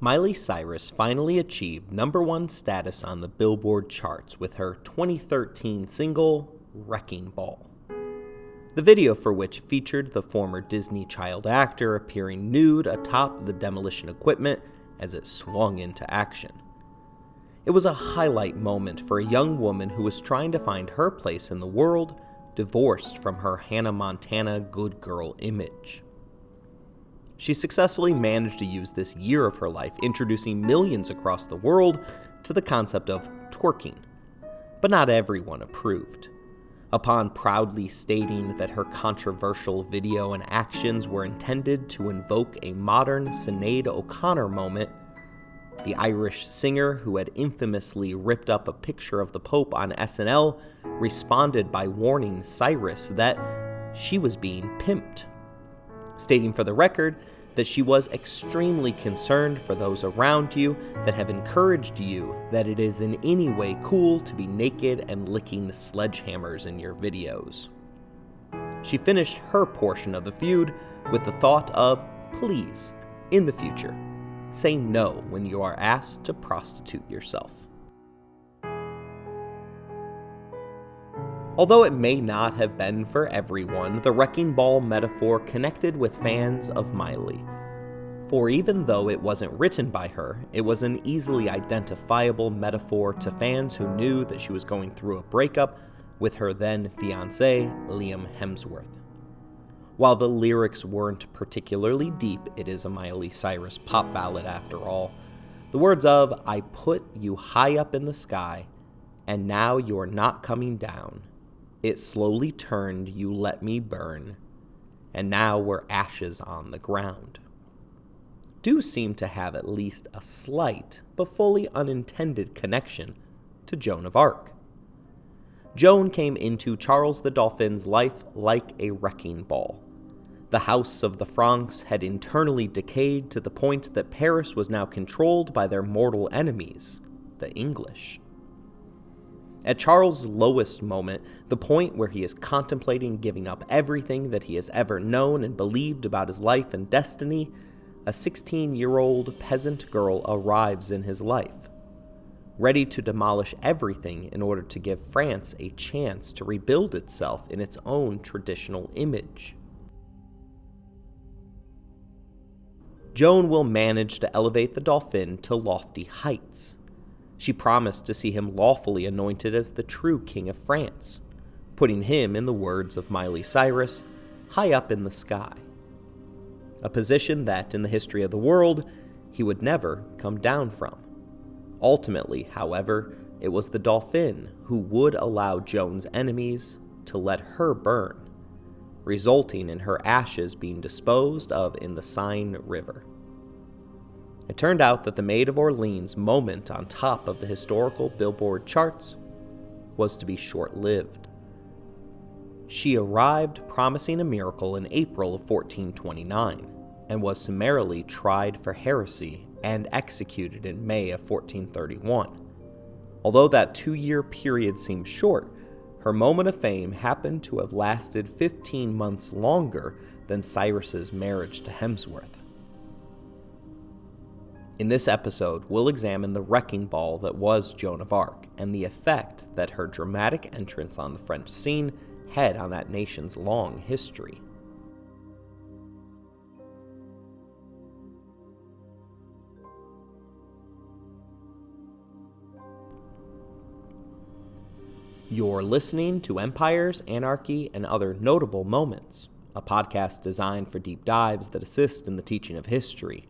Miley Cyrus finally achieved #1 status on the Billboard charts with her 2013 single, Wrecking Ball. The video for which featured the former Disney child actor appearing nude atop the demolition equipment as it swung into action. It was a highlight moment for a young woman who was trying to find her place in the world, divorced from her Hannah Montana good girl image. She successfully managed to use this year of her life, introducing millions across the world to the concept of twerking. But not everyone approved. Upon proudly stating that her controversial video and actions were intended to invoke a modern Sinead O'Connor moment, the Irish singer who had infamously ripped up a picture of the Pope on SNL responded by warning Cyrus that she was being pimped, stating for the record that she was extremely concerned for those around you that have encouraged you that it is in any way cool to be naked and licking sledgehammers in your videos. She finished her portion of the feud with the thought of, please, in the future, say no when you are asked to prostitute yourself. Although it may not have been for everyone, the wrecking ball metaphor connected with fans of Miley. For even though it wasn't written by her, it was an easily identifiable metaphor to fans who knew that she was going through a breakup with her then fiancé, Liam Hemsworth. While the lyrics weren't particularly deep, it is a Miley Cyrus pop ballad after all. The words of, "I put you high up in the sky, and now you're not coming down. It slowly turned, you let me burn, and now we're ashes on the ground," do seem to have at least a slight, but fully unintended connection to Joan of Arc. Joan came into Charles the Dauphin's life like a wrecking ball. The House of the Francs had internally decayed to the point that Paris was now controlled by their mortal enemies, the English. At Charles' lowest moment, the point where he is contemplating giving up everything that he has ever known and believed about his life and destiny, a 16-year-old peasant girl arrives in his life, ready to demolish everything in order to give France a chance to rebuild itself in its own traditional image. Joan will manage to elevate the Dauphin to lofty heights. She promised to see him lawfully anointed as the true King of France, putting him, in the words of Miley Cyrus, high up in the sky. A position that, in the history of the world, he would never come down from. Ultimately, however, it was the Dauphin who would allow Joan's enemies to let her burn, resulting in her ashes being disposed of in the Seine River. It turned out that the Maid of Orleans' moment on top of the historical Billboard charts was to be short-lived. She arrived promising a miracle in April of 1429, and was summarily tried for heresy and executed in May of 1431. Although that 2-year period seems short, her moment of fame happened to have lasted 15 months longer than Cyrus's marriage to Hemsworth. In this episode, we'll examine the wrecking ball that was Joan of Arc and the effect that her dramatic entrance on the French scene had on that nation's long history. You're listening to Empires, Anarchy, and Other Notable Moments, a podcast designed for deep dives that assist in the teaching of history.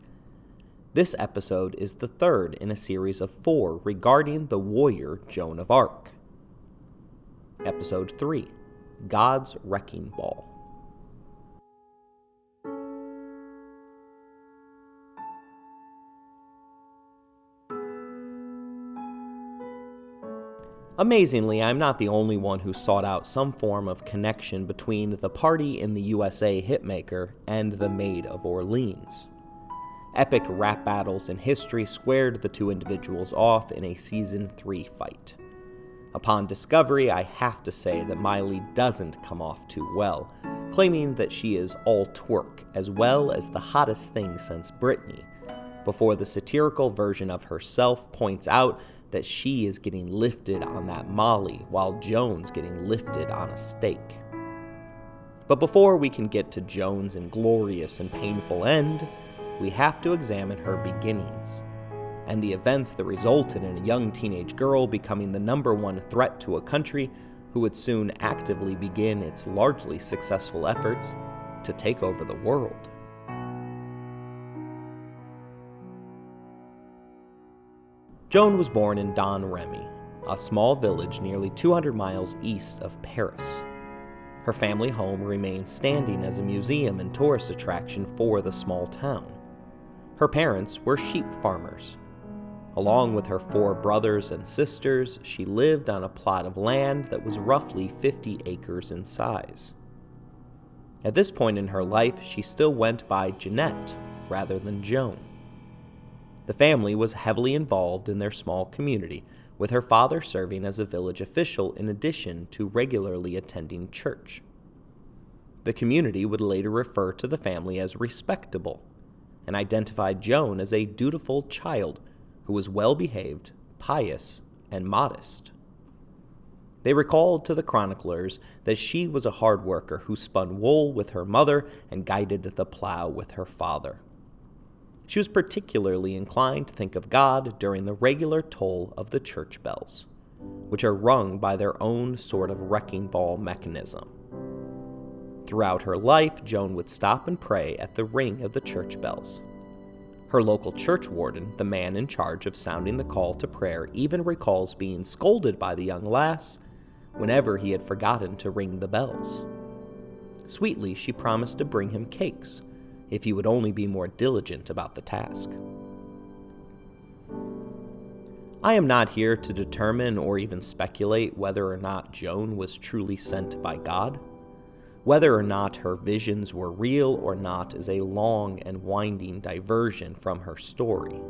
This episode is the third in a series of 4 regarding the warrior Joan of Arc. Episode 3, God's Wrecking Ball. Amazingly, I'm not the only one who sought out some form of connection between the party in the USA hitmaker and the Maid of Orleans. Epic rap battles in history squared the two individuals off in a Season 3 fight. Upon discovery, I have to say that Miley doesn't come off too well, claiming that she is all twerk as well as the hottest thing since Britney, before the satirical version of herself points out that she is getting lifted on that Molly while Joan's getting lifted on a stake. But before we can get to Joan's inglorious and painful end, we have to examine her beginnings, and the events that resulted in a young teenage girl becoming the #1 threat to a country who would soon actively begin its largely successful efforts to take over the world. Joan was born in Domremy, a small village nearly 200 miles east of Paris. Her family home remains standing as a museum and tourist attraction for the small town. Her parents were sheep farmers. Along with her 4 brothers and sisters, she lived on a plot of land that was roughly 50 acres in size. At this point in her life, she still went by Jeanette rather than Joan. The family was heavily involved in their small community, with her father serving as a village official in addition to regularly attending church. The community would later refer to the family as respectable, and identified Joan as a dutiful child who was well-behaved, pious, and modest. They recalled to the chroniclers that she was a hard worker who spun wool with her mother and guided the plow with her father. She was particularly inclined to think of God during the regular toll of the church bells, which are rung by their own sort of wrecking ball mechanism. Throughout her life, Joan would stop and pray at the ring of the church bells. Her local church warden, the man in charge of sounding the call to prayer, even recalls being scolded by the young lass whenever he had forgotten to ring the bells. Sweetly, she promised to bring him cakes if he would only be more diligent about the task. I am not here to determine or even speculate whether or not Joan was truly sent by God. Whether or not her visions were real or not is a long and winding diversion from her story.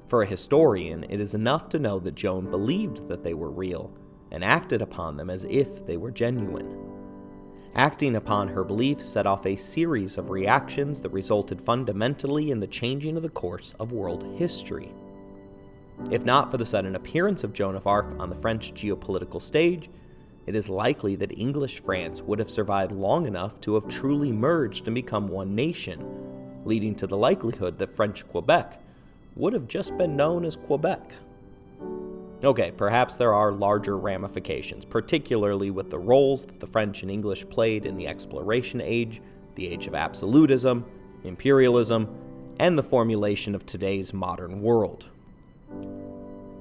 For a historian, it is enough to know that Joan believed that they were real and acted upon them as if they were genuine. Acting upon her beliefs set off a series of reactions that resulted fundamentally in the changing of the course of world history. If not for the sudden appearance of Joan of Arc on the French geopolitical stage, it is likely that English France would have survived long enough to have truly merged and become one nation, leading to the likelihood that French Quebec would have just been known as Quebec. Okay, perhaps there are larger ramifications, particularly with the roles that the French and English played in the exploration age, the age of absolutism, imperialism, and the formulation of today's modern world.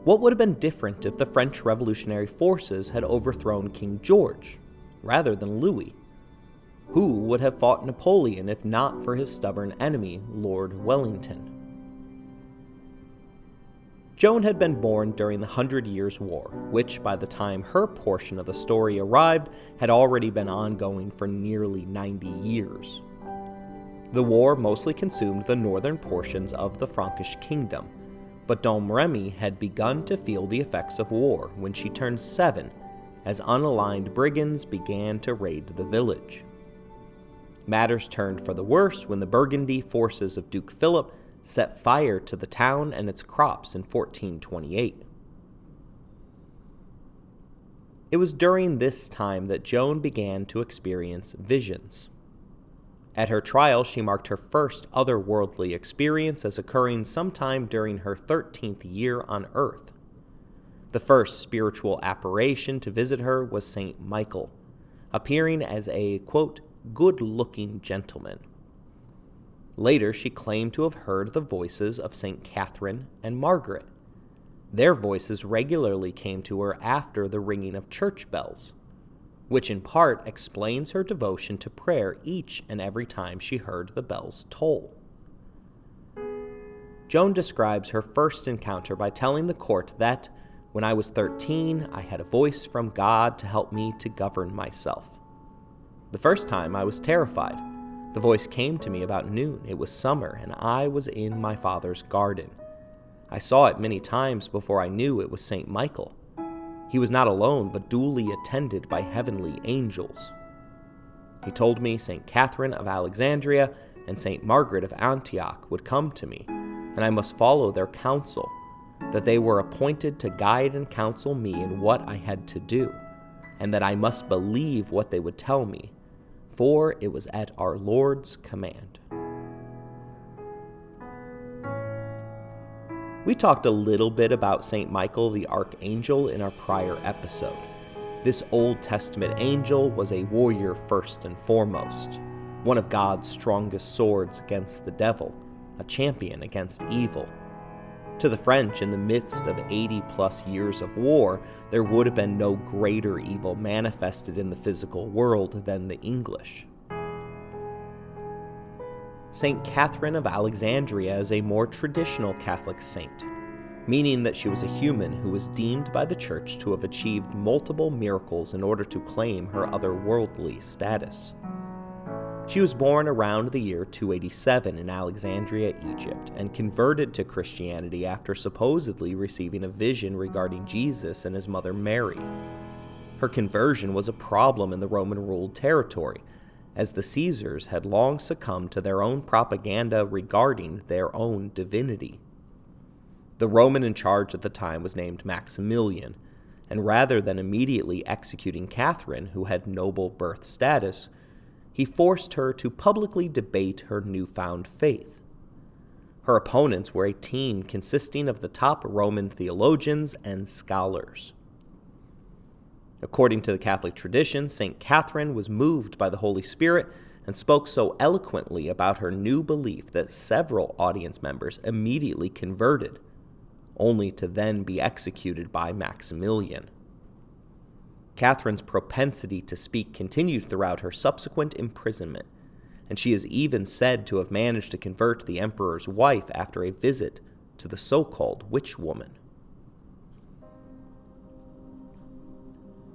What would have been different if the French revolutionary forces had overthrown King George, rather than Louis? Who would have fought Napoleon if not for his stubborn enemy, Lord Wellington? Joan had been born during the 100 Years' War, which, by the time her portion of the story arrived, had already been ongoing for nearly 90 years. The war mostly consumed the northern portions of the Frankish kingdom, but Domremy had begun to feel the effects of war when she turned 7, as unaligned brigands began to raid the village. Matters turned for the worse when the Burgundy forces of Duke Philip set fire to the town and its crops in 1428. It was during this time that Joan began to experience visions. At her trial, she marked her first otherworldly experience as occurring sometime during her 13th year on Earth. The first spiritual apparition to visit her was Saint Michael, appearing as a, quote, good-looking gentleman. Later, she claimed to have heard the voices of Saint Catherine and Margaret. Their voices regularly came to her after the ringing of church bells, which in part explains her devotion to prayer each and every time she heard the bells toll. Joan describes her first encounter by telling the court that, when I was 13, I had a voice from God to help me to govern myself. The first time I was terrified. The voice came to me about noon. It was summer, and I was in my father's garden. I saw it many times before I knew it was Saint Michael. He was not alone, but duly attended by heavenly angels. He told me Saint Catherine of Alexandria and St. Margaret of Antioch would come to me, and I must follow their counsel, that they were appointed to guide and counsel me in what I had to do, and that I must believe what they would tell me, for it was at our Lord's command. We talked a little bit about St. Michael the Archangel in our prior episode. This Old Testament angel was a warrior first and foremost, one of God's strongest swords against the devil, a champion against evil. To the French, in the midst of 80-plus years of war, there would have been no greater evil manifested in the physical world than the English. St. Catherine of Alexandria is a more traditional Catholic saint, meaning that she was a human who was deemed by the Church to have achieved multiple miracles in order to claim her otherworldly status. She was born around the year 287 in Alexandria, Egypt, and converted to Christianity after supposedly receiving a vision regarding Jesus and his mother Mary. Her conversion was a problem in the Roman-ruled territory, as the Caesars had long succumbed to their own propaganda regarding their own divinity. The Roman in charge at the time was named Maximilian, and rather than immediately executing Catherine, who had noble birth status, he forced her to publicly debate her newfound faith. Her opponents were a team consisting of the top Roman theologians and scholars. According to the Catholic tradition, St. Catherine was moved by the Holy Spirit and spoke so eloquently about her new belief that several audience members immediately converted, only to then be executed by Maximilian. Catherine's propensity to speak continued throughout her subsequent imprisonment, and she is even said to have managed to convert the emperor's wife after a visit to the so-called witch woman.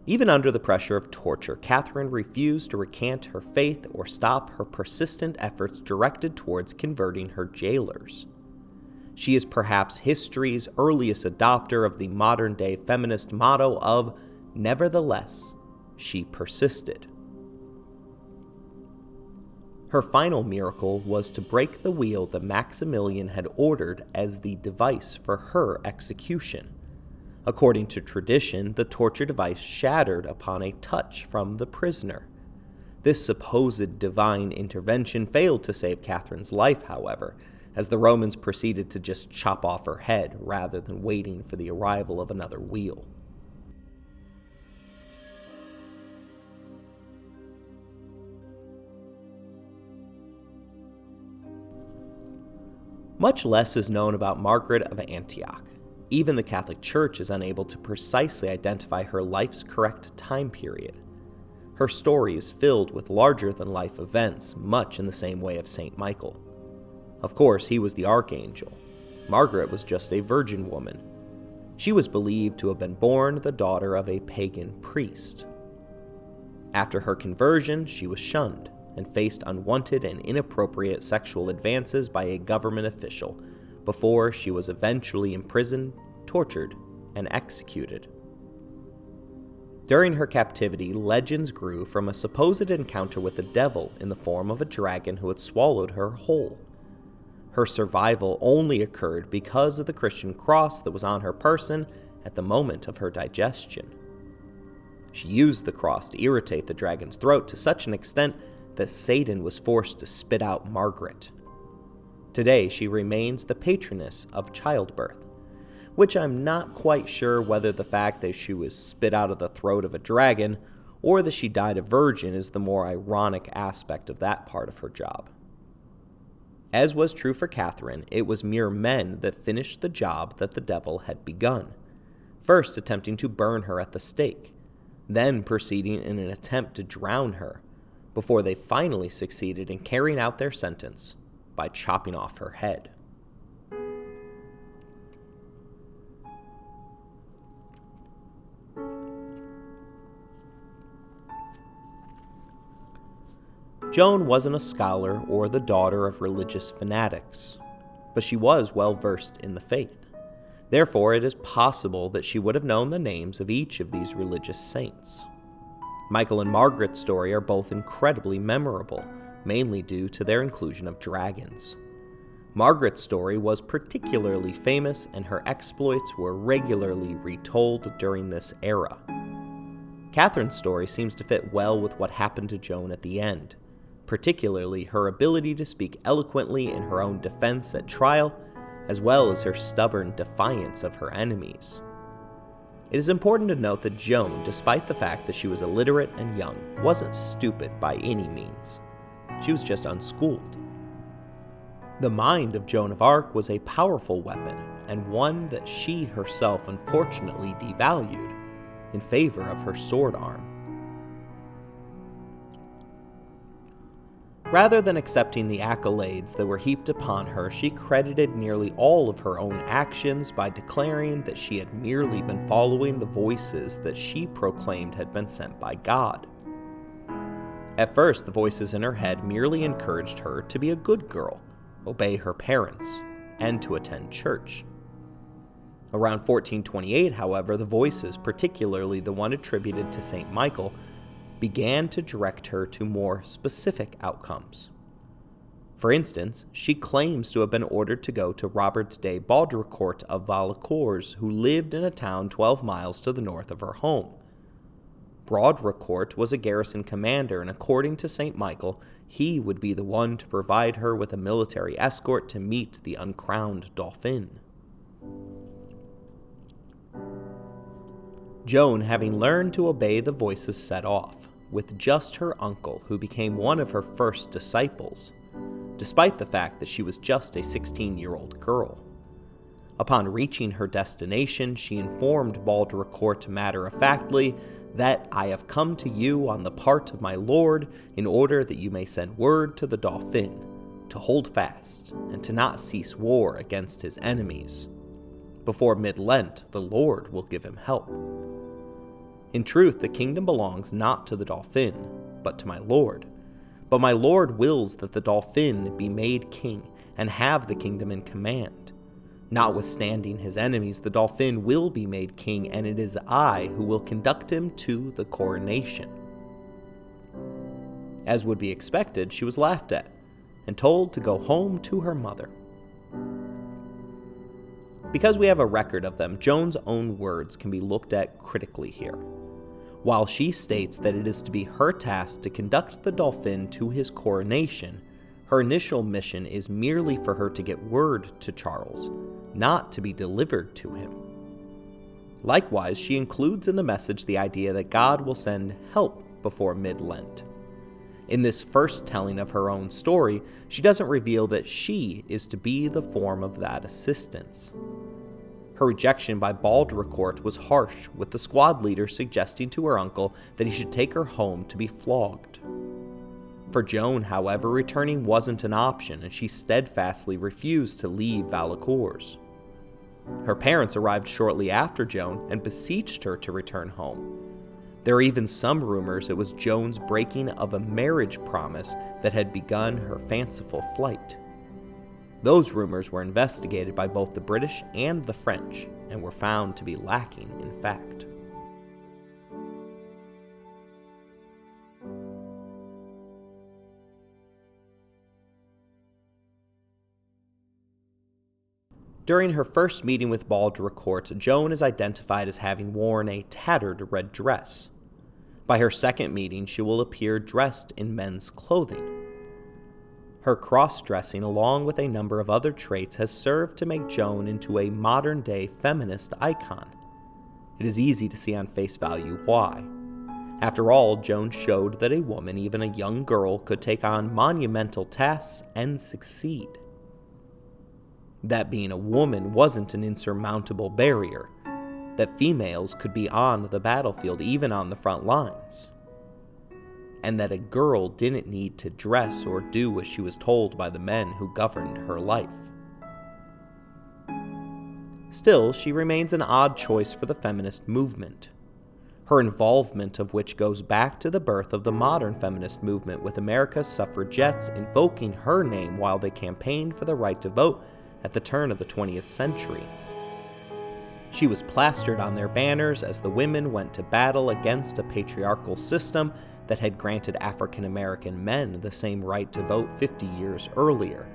Even under the pressure of torture, Catherine refused to recant her faith or stop her persistent efforts directed towards converting her jailers. She is perhaps history's earliest adopter of the modern-day feminist motto of "Nevertheless, she persisted." Her final miracle was to break the wheel that Maximilian had ordered as the device for her execution. According to tradition, the torture device shattered upon a touch from the prisoner. This supposed divine intervention failed to save Catherine's life, however, as the Romans proceeded to just chop off her head rather than waiting for the arrival of another wheel. Much less is known about Margaret of Antioch. Even the Catholic Church is unable to precisely identify her life's correct time period. Her story is filled with larger-than-life events, much in the same way of St. Michael. Of course, he was the archangel. Margaret was just a virgin woman. She was believed to have been born the daughter of a pagan priest. After her conversion, she was shunned and faced unwanted and inappropriate sexual advances by a government official, before she was eventually imprisoned, tortured, and executed. During her captivity, legends grew from a supposed encounter with the devil in the form of a dragon who had swallowed her whole. Her survival only occurred because of the Christian cross that was on her person at the moment of her digestion. She used the cross to irritate the dragon's throat to such an extent that Satan was forced to spit out Margaret. Today, she remains the patroness of childbirth, which I'm not quite sure whether the fact that she was spit out of the throat of a dragon or that she died a virgin is the more ironic aspect of that part of her job. As was true for Catherine, it was mere men that finished the job that the devil had begun, first attempting to burn her at the stake, then proceeding in an attempt to drown her, before they finally succeeded in carrying out their sentence by chopping off her head. Joan wasn't a scholar or the daughter of religious fanatics, but she was well versed in the faith. Therefore, it is possible that she would have known the names of each of these religious saints. Michael and Margaret's story are both incredibly memorable, mainly due to their inclusion of dragons. Margaret's story was particularly famous, and her exploits were regularly retold during this era. Catherine's story seems to fit well with what happened to Joan at the end, particularly her ability to speak eloquently in her own defense at trial, as well as her stubborn defiance of her enemies. It is important to note that Joan, despite the fact that she was illiterate and young, wasn't stupid by any means. She was just unschooled. The mind of Joan of Arc was a powerful weapon, and one that she herself unfortunately devalued in favor of her sword arm. Rather than accepting the accolades that were heaped upon her, she credited nearly all of her own actions by declaring that she had merely been following the voices that she proclaimed had been sent by God. At first, the voices in her head merely encouraged her to be a good girl, obey her parents, and to attend church. Around 1428, however, the voices, particularly the one attributed to Saint Michael, began to direct her to more specific outcomes. For instance, she claims to have been ordered to go to Robert de Baudricourt of Vaucouleurs, who lived in a town 12 miles to the north of her home. Baudricourt was a garrison commander, and according to Saint Michael, he would be the one to provide her with a military escort to meet the uncrowned Dauphin. Joan, having learned to obey the voices, set off, with just her uncle, who became one of her first disciples, despite the fact that she was just a 16-year-old girl. Upon reaching her destination, she informed Baudricourt matter-of-factly that I have come to you on the part of my lord in order that you may send word to the Dauphin to hold fast and to not cease war against his enemies. Before mid-Lent, the Lord will give him help. In truth, the kingdom belongs not to the Dauphin, but to my lord. But my lord wills that the Dauphin be made king and have the kingdom in command. Notwithstanding his enemies, the Dauphin will be made king, and it is I who will conduct him to the coronation. As would be expected, she was laughed at and told to go home to her mother. Because we have a record of them, Joan's own words can be looked at critically here. While she states that it is to be her task to conduct the Dauphin to his coronation, her initial mission is merely for her to get word to Charles, not to be delivered to him. Likewise, she includes in the message the idea that God will send help before mid-Lent. In this first telling of her own story, she doesn't reveal that she is to be the form of that assistance. Her rejection by Baudricourt was harsh, with the squad leader suggesting to her uncle that he should take her home to be flogged. For Joan, however, returning wasn't an option, and she steadfastly refused to leave Vaucouleurs. Her parents arrived shortly after Joan and beseeched her to return home. There are even some rumors it was Joan's breaking of a marriage promise that had begun her fanciful flight. Those rumors were investigated by both the British and the French, and were found to be lacking in fact. During her first meeting with Baudricourt, Joan is identified as having worn a tattered red dress. By her second meeting, she will appear dressed in men's clothing. Her cross-dressing, along with a number of other traits, has served to make Joan into a modern-day feminist icon. It is easy to see on face value why. After all, Joan showed that a woman, even a young girl, could take on monumental tasks and succeed. That being a woman wasn't an insurmountable barrier, that females could be on the battlefield, even on the front lines, and that a girl didn't need to dress or do as she was told by the men who governed her life. Still, she remains an odd choice for the feminist movement, her involvement of which goes back to the birth of the modern feminist movement, with America's suffragettes invoking her name while they campaigned for the right to vote at the turn of the 20th century. She was plastered on their banners as the women went to battle against a patriarchal system that had granted African American men the same right to vote 50 years earlier.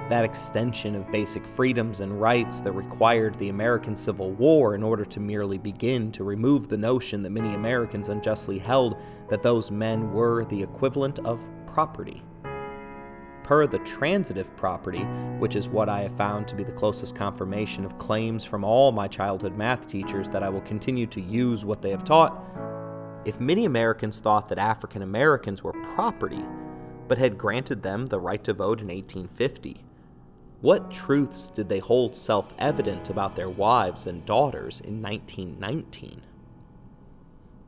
That extension of basic freedoms and rights that required the American Civil War in order to merely begin to remove the notion that many Americans unjustly held that those men were the equivalent of property. Per the transitive property, which is what I have found to be the closest confirmation of claims from all my childhood math teachers that I will continue to use what they have taught, if many Americans thought that African Americans were property, but had granted them the right to vote in 1850, what truths did they hold self-evident about their wives and daughters in 1919?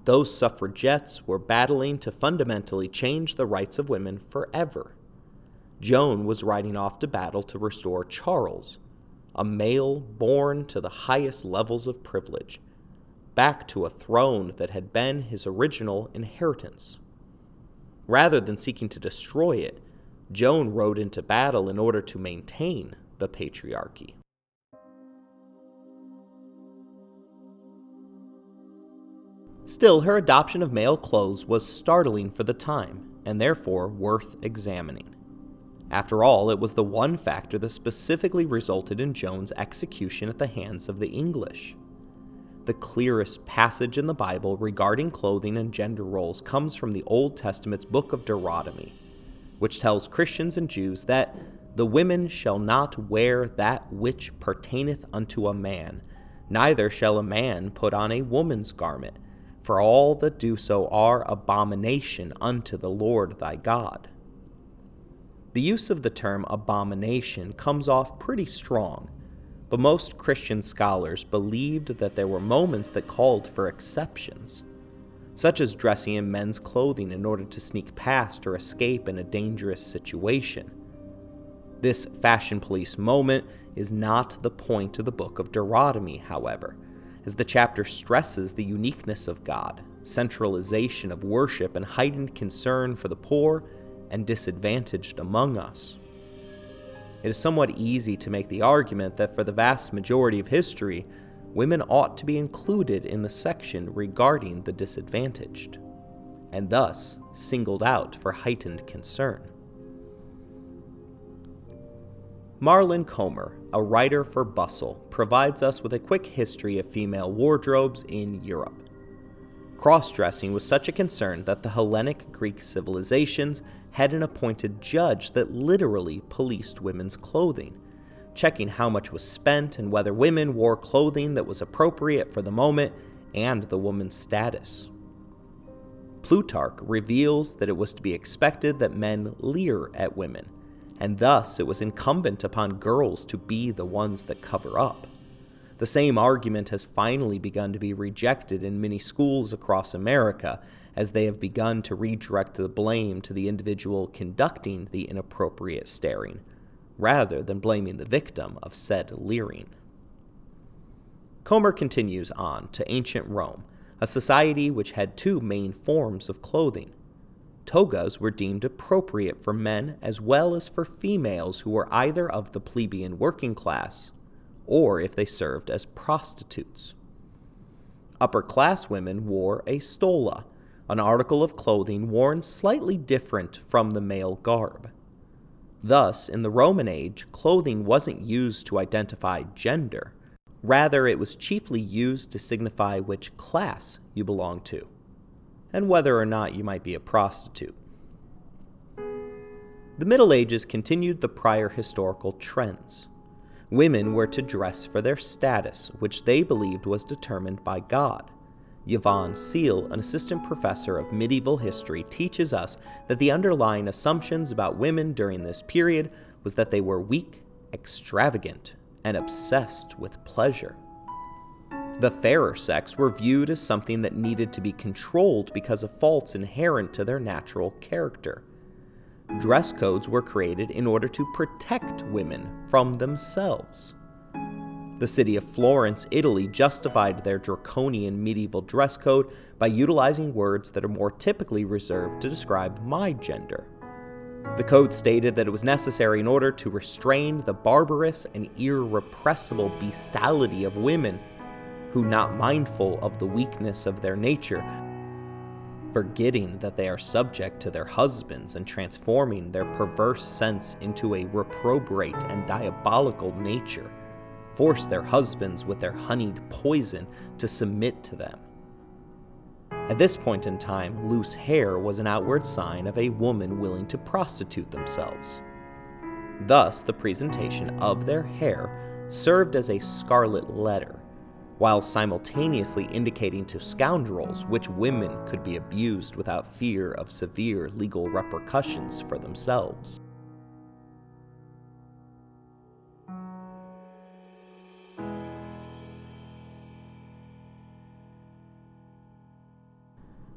Those suffragettes were battling to fundamentally change the rights of women forever. Joan was riding off to battle to restore Charles, a male born to the highest levels of privilege, back to a throne that had been his original inheritance. Rather than seeking to destroy it, Joan rode into battle in order to maintain the patriarchy. Still, her adoption of male clothes was startling for the time, and therefore worth examining. After all, it was the one factor that specifically resulted in Joan's execution at the hands of the English. The clearest passage in the Bible regarding clothing and gender roles comes from the Old Testament's book of Deuteronomy, which tells Christians and Jews that the women shall not wear that which pertaineth unto a man, neither shall a man put on a woman's garment, for all that do so are abomination unto the Lord thy God. The use of the term abomination comes off pretty strong, but most Christian scholars believed that there were moments that called for exceptions, such as dressing in men's clothing in order to sneak past or escape in a dangerous situation. This fashion police moment is not the point of the book of Deuteronomy, however, as the chapter stresses the uniqueness of God, centralization of worship, and heightened concern for the poor and disadvantaged among us. It is somewhat easy to make the argument that for the vast majority of history, women ought to be included in the section regarding the disadvantaged, and thus singled out for heightened concern. Marlin Comer, a writer for Bustle, provides us with a quick history of female wardrobes in Europe. Cross-dressing was such a concern that the Hellenic Greek civilizations had an appointed judge that literally policed women's clothing, checking how much was spent and whether women wore clothing that was appropriate for the moment and the woman's status. Plutarch reveals that it was to be expected that men leer at women, and thus it was incumbent upon girls to be the ones that cover up. The same argument has finally begun to be rejected in many schools across America, as they have begun to redirect the blame to the individual conducting the inappropriate staring, rather than blaming the victim of said leering. Comer continues on to ancient Rome, a society which had two main forms of clothing. Togas were deemed appropriate for men as well as for females who were either of the plebeian working class or if they served as prostitutes. Upper-class women wore a stola, an article of clothing worn slightly different from the male garb. Thus, in the Roman age, clothing wasn't used to identify gender. Rather, it was chiefly used to signify which class you belonged to, and whether or not you might be a prostitute. The Middle Ages continued the prior historical trends. Women were to dress for their status, which they believed was determined by God. Yvonne Seal, an assistant professor of medieval history, teaches us that the underlying assumptions about women during this period was that they were weak, extravagant, and obsessed with pleasure. The fairer sex were viewed as something that needed to be controlled because of faults inherent to their natural character. Dress codes were created in order to protect women from themselves. The city of Florence, Italy, justified their draconian medieval dress code by utilizing words that are more typically reserved to describe my gender. The code stated that it was necessary in order to restrain the barbarous and irrepressible bestiality of women who, not mindful of the weakness of their nature, forgetting that they are subject to their husbands and transforming their perverse sense into a reprobate and diabolical nature, force their husbands with their honeyed poison to submit to them. At this point in time, loose hair was an outward sign of a woman willing to prostitute themselves. Thus, the presentation of their hair served as a scarlet letter, while simultaneously indicating to scoundrels which women could be abused without fear of severe legal repercussions for themselves.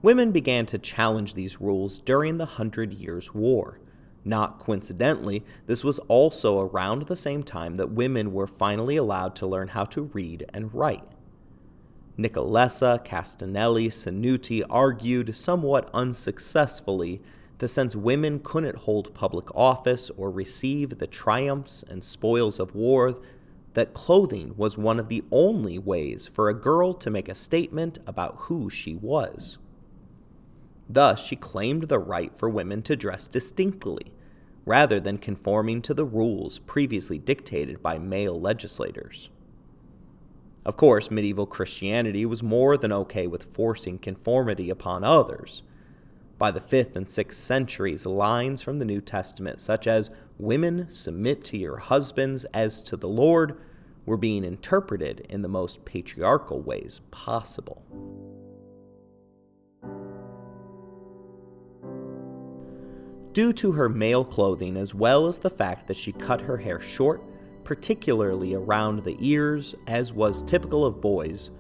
Women began to challenge these rules during the 100 Years' War. Not coincidentally, this was also around the same time that women were finally allowed to learn how to read and write. Nicolessa, Castanelli, Sanuti argued, somewhat unsuccessfully, that since women couldn't hold public office or receive the triumphs and spoils of war, that clothing was one of the only ways for a girl to make a statement about who she was. Thus, she claimed the right for women to dress distinctly, rather than conforming to the rules previously dictated by male legislators. Of course, medieval Christianity was more than okay with forcing conformity upon others. By the 5th and 6th centuries, lines from the New Testament, such as "Women, submit to your husbands as to the Lord," were being interpreted in the most patriarchal ways possible. Due to her male clothing, as well as the fact that she cut her hair short, particularly around the ears, as was typical of boys,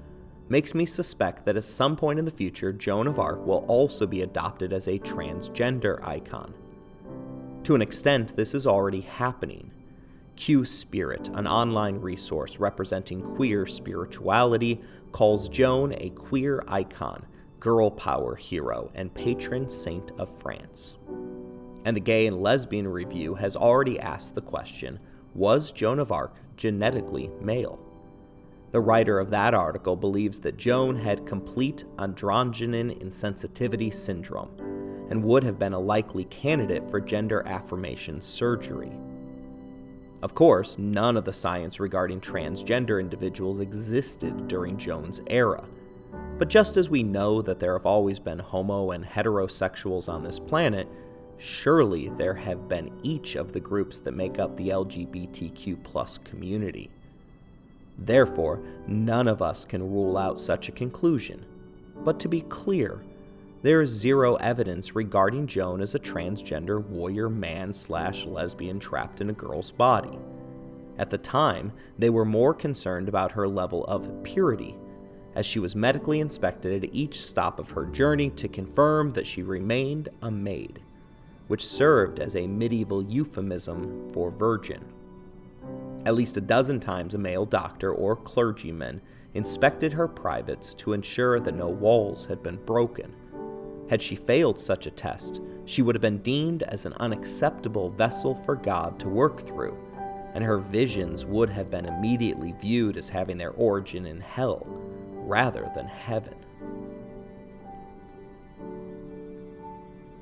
makes me suspect that at some point in the future, Joan of Arc will also be adopted as a transgender icon. To an extent, this is already happening. Q Spirit, an online resource representing queer spirituality, calls Joan a queer icon, girl power hero, and patron saint of France. And the Gay and Lesbian Review has already asked the question, was Joan of Arc genetically male? The writer of that article believes that Joan had complete androgynon insensitivity syndrome and would have been a likely candidate for gender affirmation surgery. Of course, none of the science regarding transgender individuals existed during Joan's era. But just as we know that there have always been homo and heterosexuals on this planet, surely there have been each of the groups that make up the LGBTQ+ community. Therefore, none of us can rule out such a conclusion. But to be clear, there is zero evidence regarding Joan as a transgender warrior man/lesbian trapped in a girl's body. At the time, they were more concerned about her level of purity, as she was medically inspected at each stop of her journey to confirm that she remained a maid, which served as a medieval euphemism for virgin. At least a dozen times a male doctor or clergyman inspected her privates to ensure that no walls had been broken. Had she failed such a test, she would have been deemed as an unacceptable vessel for God to work through, and her visions would have been immediately viewed as having their origin in hell rather than heaven.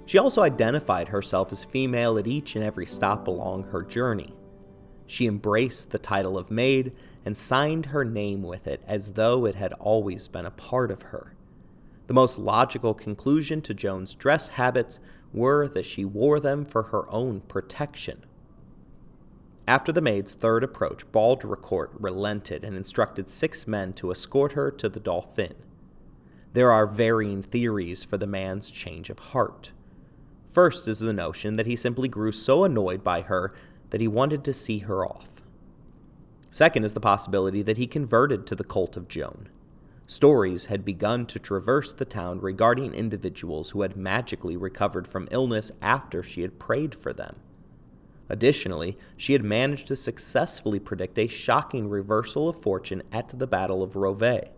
She also identified herself as female at each and every stop along her journey. She embraced the title of maid and signed her name with it as though it had always been a part of her. The most logical conclusion to Joan's dress habits were that she wore them for her own protection. After the maid's third approach, Baldricourt relented and instructed 6 men to escort her to the Dauphin. There are varying theories for the man's change of heart. First is the notion that he simply grew so annoyed by her that he wanted to see her off. Second is the possibility that he converted to the cult of Joan. Stories had begun to traverse the town regarding individuals who had magically recovered from illness after she had prayed for them. Additionally, she had managed to successfully predict a shocking reversal of fortune at the Battle of Rovay.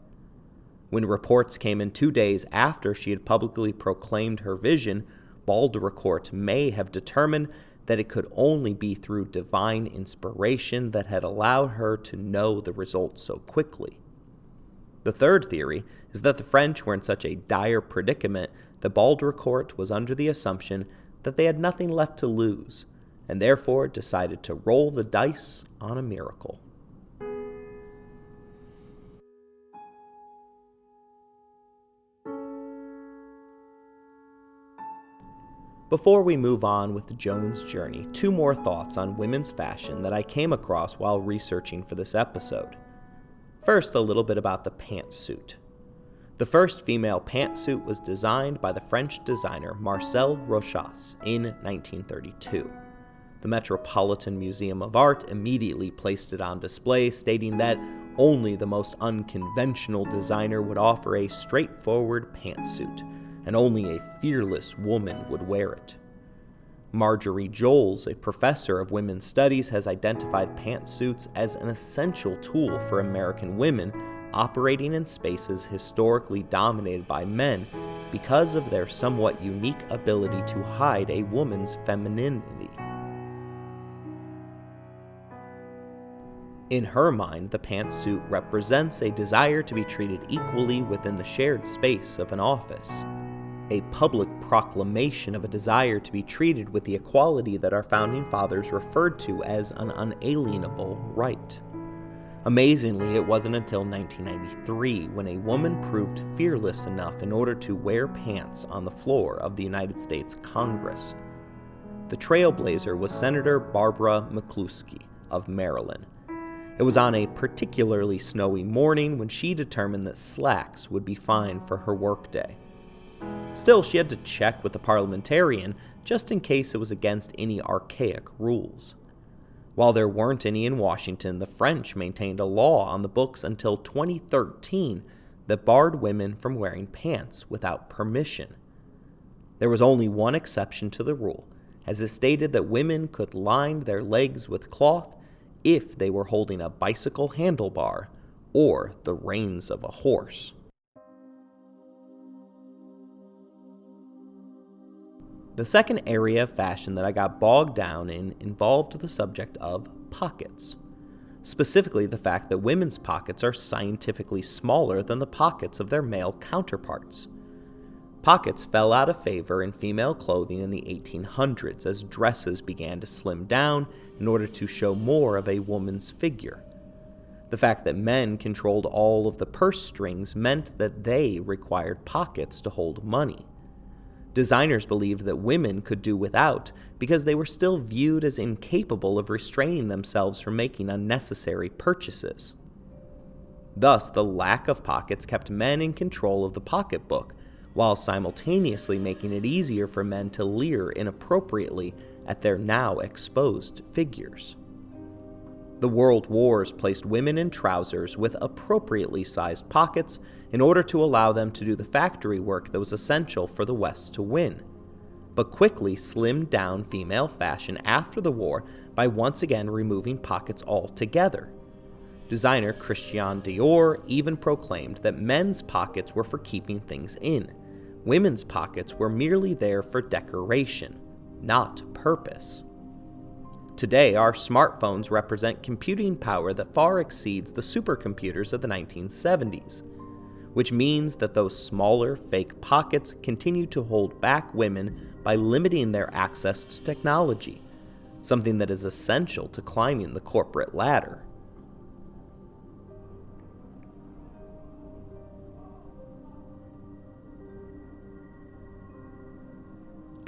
When reports came in 2 days after she had publicly proclaimed her vision, Baldricourt may have determined that it could only be through divine inspiration that had allowed her to know the result so quickly. The third theory is that the French were in such a dire predicament that Baldricourt was under the assumption that they had nothing left to lose, and therefore decided to roll the dice on a miracle. Before we move on with Joan's journey, two more thoughts on women's fashion that I came across while researching for this episode. First, a little bit about the pantsuit. The first female pantsuit was designed by the French designer Marcel Rochas in 1932. The Metropolitan Museum of Art immediately placed it on display, stating that only the most unconventional designer would offer a straightforward pantsuit, and only a fearless woman would wear it. Marjorie Joles, a professor of women's studies, has identified pantsuits as an essential tool for American women operating in spaces historically dominated by men because of their somewhat unique ability to hide a woman's femininity. In her mind, the pantsuit represents a desire to be treated equally within the shared space of an office, a public proclamation of a desire to be treated with the equality that our founding fathers referred to as an unalienable right. Amazingly, it wasn't until 1993 when a woman proved fearless enough in order to wear pants on the floor of the United States Congress. The trailblazer was Senator Barbara McCluskey of Maryland. It was on a particularly snowy morning when she determined that slacks would be fine for her workday. Still, she had to check with the parliamentarian just in case it was against any archaic rules. While there weren't any in Washington, the French maintained a law on the books until 2013 that barred women from wearing pants without permission. There was only one exception to the rule, as it stated that women could line their legs with cloth if they were holding a bicycle handlebar or the reins of a horse. The second area of fashion that I got bogged down in involved the subject of pockets. Specifically, the fact that women's pockets are scientifically smaller than the pockets of their male counterparts. Pockets fell out of favor in female clothing in the 1800s as dresses began to slim down in order to show more of a woman's figure. The fact that men controlled all of the purse strings meant that they required pockets to hold money. Designers believed that women could do without because they were still viewed as incapable of restraining themselves from making unnecessary purchases. Thus, the lack of pockets kept men in control of the pocketbook, while simultaneously making it easier for men to leer inappropriately at their now exposed figures. The World Wars placed women in trousers with appropriately sized pockets in order to allow them to do the factory work that was essential for the West to win, but quickly slimmed down female fashion after the war by once again removing pockets altogether. Designer Christian Dior even proclaimed that men's pockets were for keeping things in. Women's pockets were merely there for decoration, not purpose. Today, our smartphones represent computing power that far exceeds the supercomputers of the 1970s, which means that those smaller, fake pockets continue to hold back women by limiting their access to technology, something that is essential to climbing the corporate ladder.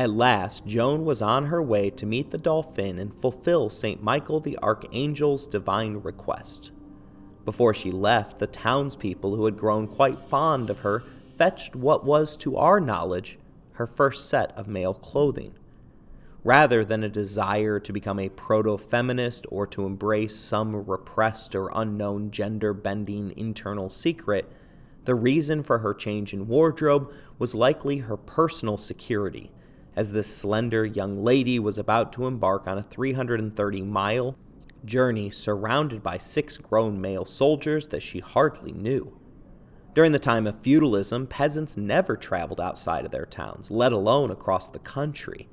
At last, Joan was on her way to meet the Dauphin and fulfill St. Michael the Archangel's divine request. Before she left, the townspeople who had grown quite fond of her fetched what was, to our knowledge, her first set of male clothing. Rather than a desire to become a proto-feminist or to embrace some repressed or unknown gender-bending internal secret, the reason for her change in wardrobe was likely her personal security, as this slender young lady was about to embark on a 330-mile journey surrounded by 6 grown male soldiers that she hardly knew. During the time of feudalism, peasants never traveled outside of their towns, let alone across the country.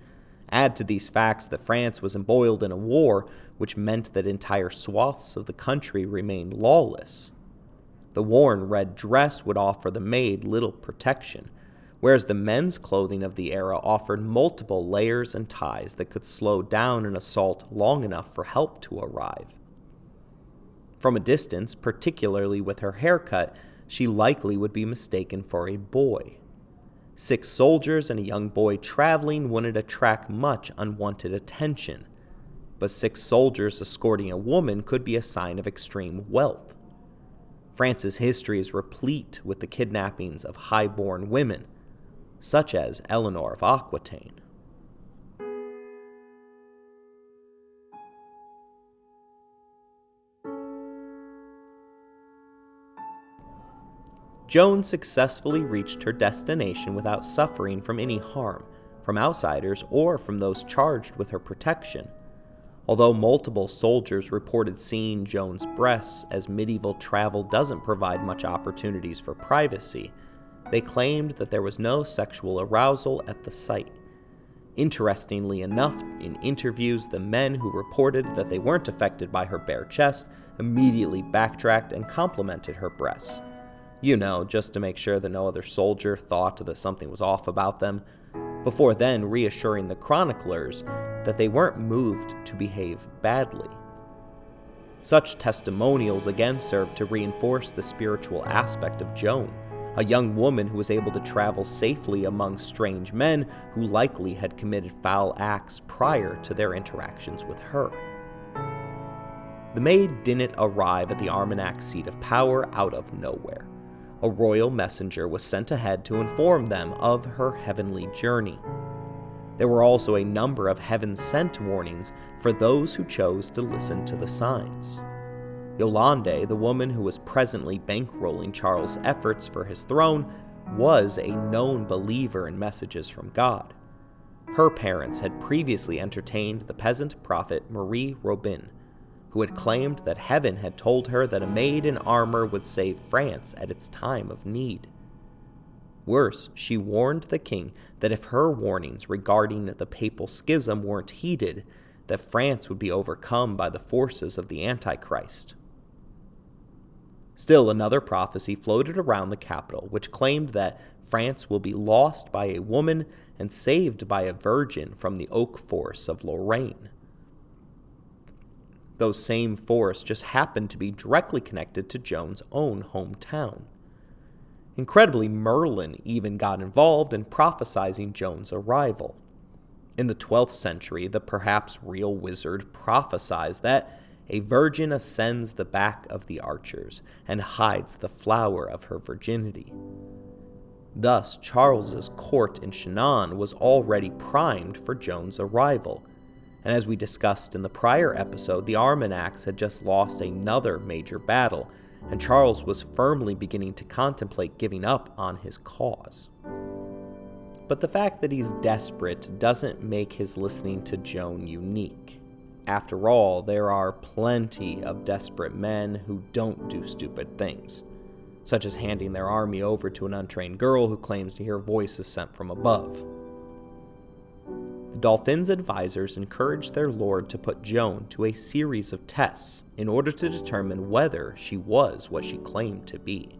Add to these facts that France was embroiled in a war, which meant that entire swaths of the country remained lawless. The worn red dress would offer the maid little protection, whereas the men's clothing of the era offered multiple layers and ties that could slow down an assault long enough for help to arrive. From a distance, particularly with her haircut, she likely would be mistaken for a boy. 6 soldiers and a young boy traveling wouldn't attract much unwanted attention, but 6 soldiers escorting a woman could be a sign of extreme wealth. France's history is replete with the kidnappings of high-born women, such as Eleanor of Aquitaine. Joan successfully reached her destination without suffering from any harm, from outsiders or from those charged with her protection. Although multiple soldiers reported seeing Joan's breasts, as medieval travel doesn't provide much opportunities for privacy, they claimed that there was no sexual arousal at the sight. Interestingly enough, in interviews, the men who reported that they weren't affected by her bare chest immediately backtracked and complimented her breasts. Just to make sure that no other soldier thought that something was off about them, before then reassuring the chroniclers that they weren't moved to behave badly. Such testimonials again served to reinforce the spiritual aspect of Joan, a young woman who was able to travel safely among strange men who likely had committed foul acts prior to their interactions with her. The maid didn't arrive at the Armanac's seat of power out of nowhere. A royal messenger was sent ahead to inform them of her heavenly journey. There were also a number of heaven-sent warnings for those who chose to listen to the signs. Yolande, the woman who was presently bankrolling Charles' efforts for his throne, was a known believer in messages from God. Her parents had previously entertained the peasant prophet Marie Robin, who had claimed that heaven had told her that a maid in armor would save France at its time of need. Worse, she warned the king that if her warnings regarding the papal schism weren't heeded, that France would be overcome by the forces of the Antichrist. Still another prophecy floated around the capital, which claimed that France will be lost by a woman and saved by a virgin from the oak forests of Lorraine. Those same forests just happened to be directly connected to Joan's own hometown. Incredibly, Merlin even got involved in prophesizing Joan's arrival. In the 12th century, the perhaps real wizard prophesied that a virgin ascends the back of the archers and hides the flower of her virginity. Thus, Charles's court in Chinon was already primed for Joan's arrival, and as we discussed in the prior episode, the Armagnacs had just lost another major battle, and Charles was firmly beginning to contemplate giving up on his cause. But the fact that he's desperate doesn't make his listening to Joan unique. After all, there are plenty of desperate men who don't do stupid things, such as handing their army over to an untrained girl who claims to hear voices sent from above. The Dauphin's advisors encouraged their lord to put Joan to a series of tests in order to determine whether she was what she claimed to be.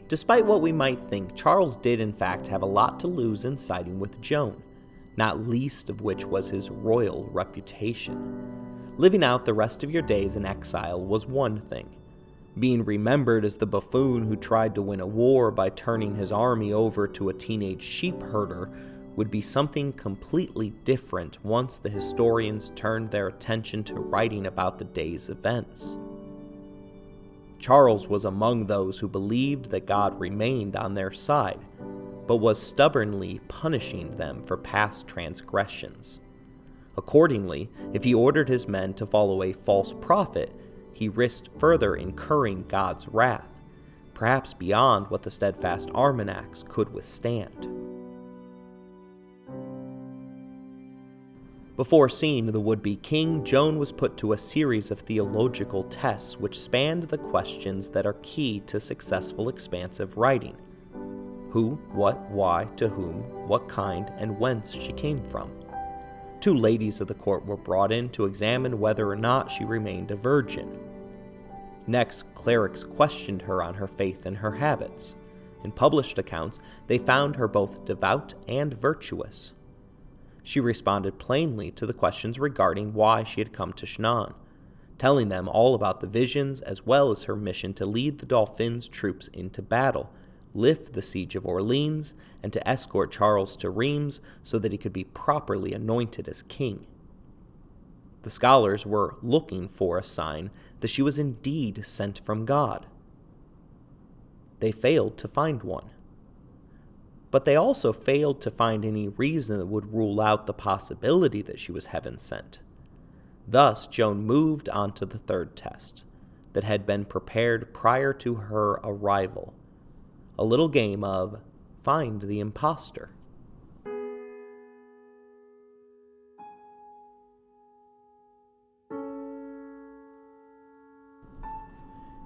Despite what we might think, Charles did in fact have a lot to lose in siding with Joan, not least of which was his royal reputation. Living out the rest of your days in exile was one thing. Being remembered as the buffoon who tried to win a war by turning his army over to a teenage sheep herder would be something completely different once the historians turned their attention to writing about the day's events. Charles was among those who believed that God remained on their side, but was stubbornly punishing them for past transgressions. Accordingly, if he ordered his men to follow a false prophet, he risked further incurring God's wrath, perhaps beyond what the steadfast Armagnacs could withstand. Before seeing the would-be king, Joan was put to a series of theological tests which spanned the questions that are key to successful expansive writing. Who, what, why, to whom, what kind, and whence she came from. 2 ladies of the court were brought in to examine whether or not she remained a virgin. Next, clerics questioned her on her faith and her habits. In published accounts, they found her both devout and virtuous. She responded plainly to the questions regarding why she had come to Shannon, telling them all about the visions as well as her mission to lead the Dauphin's troops into battle, lift the siege of Orleans, and to escort Charles to Reims so that he could be properly anointed as king. The scholars were looking for a sign that she was indeed sent from God. They failed to find one. But they also failed to find any reason that would rule out the possibility that she was heaven sent. Thus, Joan moved on to the 3rd test that had been prepared prior to her arrival, a little game of Find the Imposter.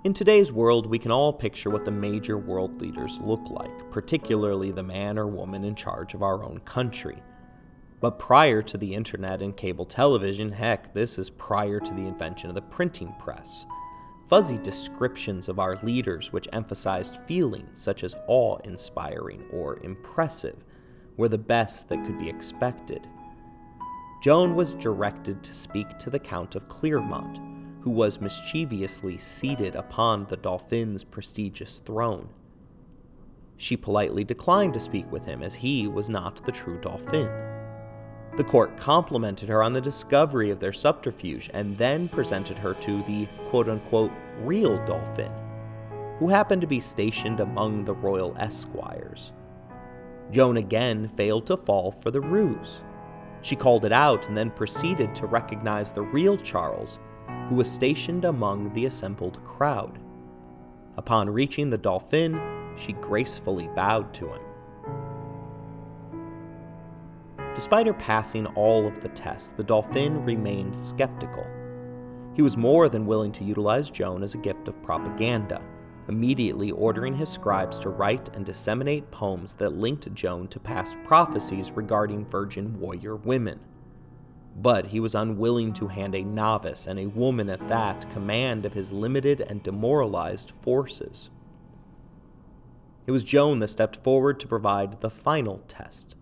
In today's world, we can all picture what the major world leaders look like, particularly the man or woman in charge of our own country. But prior to the internet and cable television, heck, this is prior to the invention of the printing press, fuzzy descriptions of our leaders which emphasized feelings such as awe-inspiring or impressive were the best that could be expected. Joan was directed to speak to the Count of Clermont, who was mischievously seated upon the Dauphin's prestigious throne. She politely declined to speak with him, as he was not the true Dauphin. The court complimented her on the discovery of their subterfuge and then presented her to the quote-unquote real Dauphin, who happened to be stationed among the royal esquires. Joan again failed to fall for the ruse. She called it out and then proceeded to recognize the real Charles, who was stationed among the assembled crowd. Upon reaching the Dauphin, she gracefully bowed to him. Despite her passing all of the tests, the Dauphin remained skeptical. He was more than willing to utilize Joan as a gift of propaganda, immediately ordering his scribes to write and disseminate poems that linked Joan to past prophecies regarding virgin warrior women. But he was unwilling to hand a novice, and a woman at that, command of his limited and demoralized forces. It was Joan that stepped forward to provide the final test,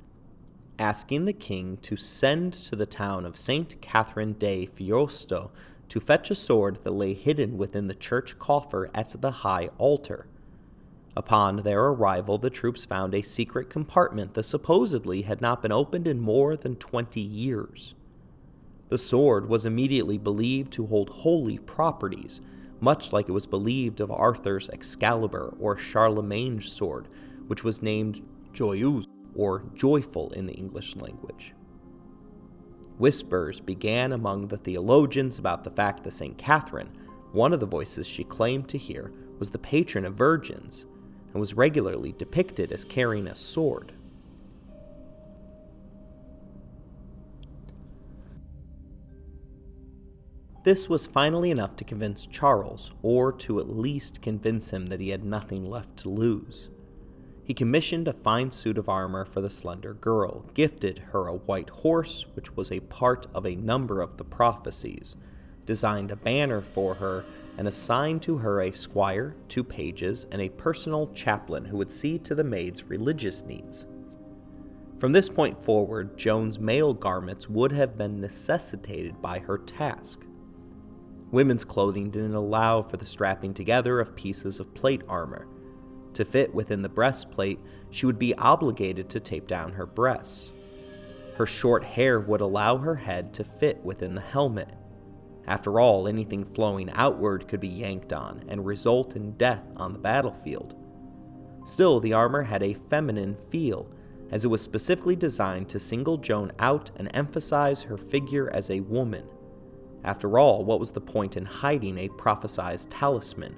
asking the king to send to the town of Saint Catherine de Fiosto to fetch a sword that lay hidden within the church coffer at the high altar. Upon their arrival, the troops found a secret compartment that supposedly had not been opened in more than 20 years. The sword was immediately believed to hold holy properties, much like it was believed of Arthur's Excalibur or Charlemagne's sword, which was named Joyeuse, or joyful in the English language. Whispers began among the theologians about the fact that St. Catherine, one of the voices she claimed to hear, was the patron of virgins, and was regularly depicted as carrying a sword. This was finally enough to convince Charles, or to at least convince him that he had nothing left to lose. He commissioned a fine suit of armor for the slender girl, gifted her a white horse, which was a part of a number of the prophecies, designed a banner for her, and assigned to her a squire, 2 pages, and a personal chaplain who would see to the maid's religious needs. From this point forward, Joan's male garments would have been necessitated by her task. Women's clothing didn't allow for the strapping together of pieces of plate armor. To fit within the breastplate, she would be obligated to tape down her breasts. Her short hair would allow her head to fit within the helmet. After all, anything flowing outward could be yanked on and result in death on the battlefield. Still, the armor had a feminine feel, as it was specifically designed to single Joan out and emphasize her figure as a woman. After all, what was the point in hiding a prophesied talisman,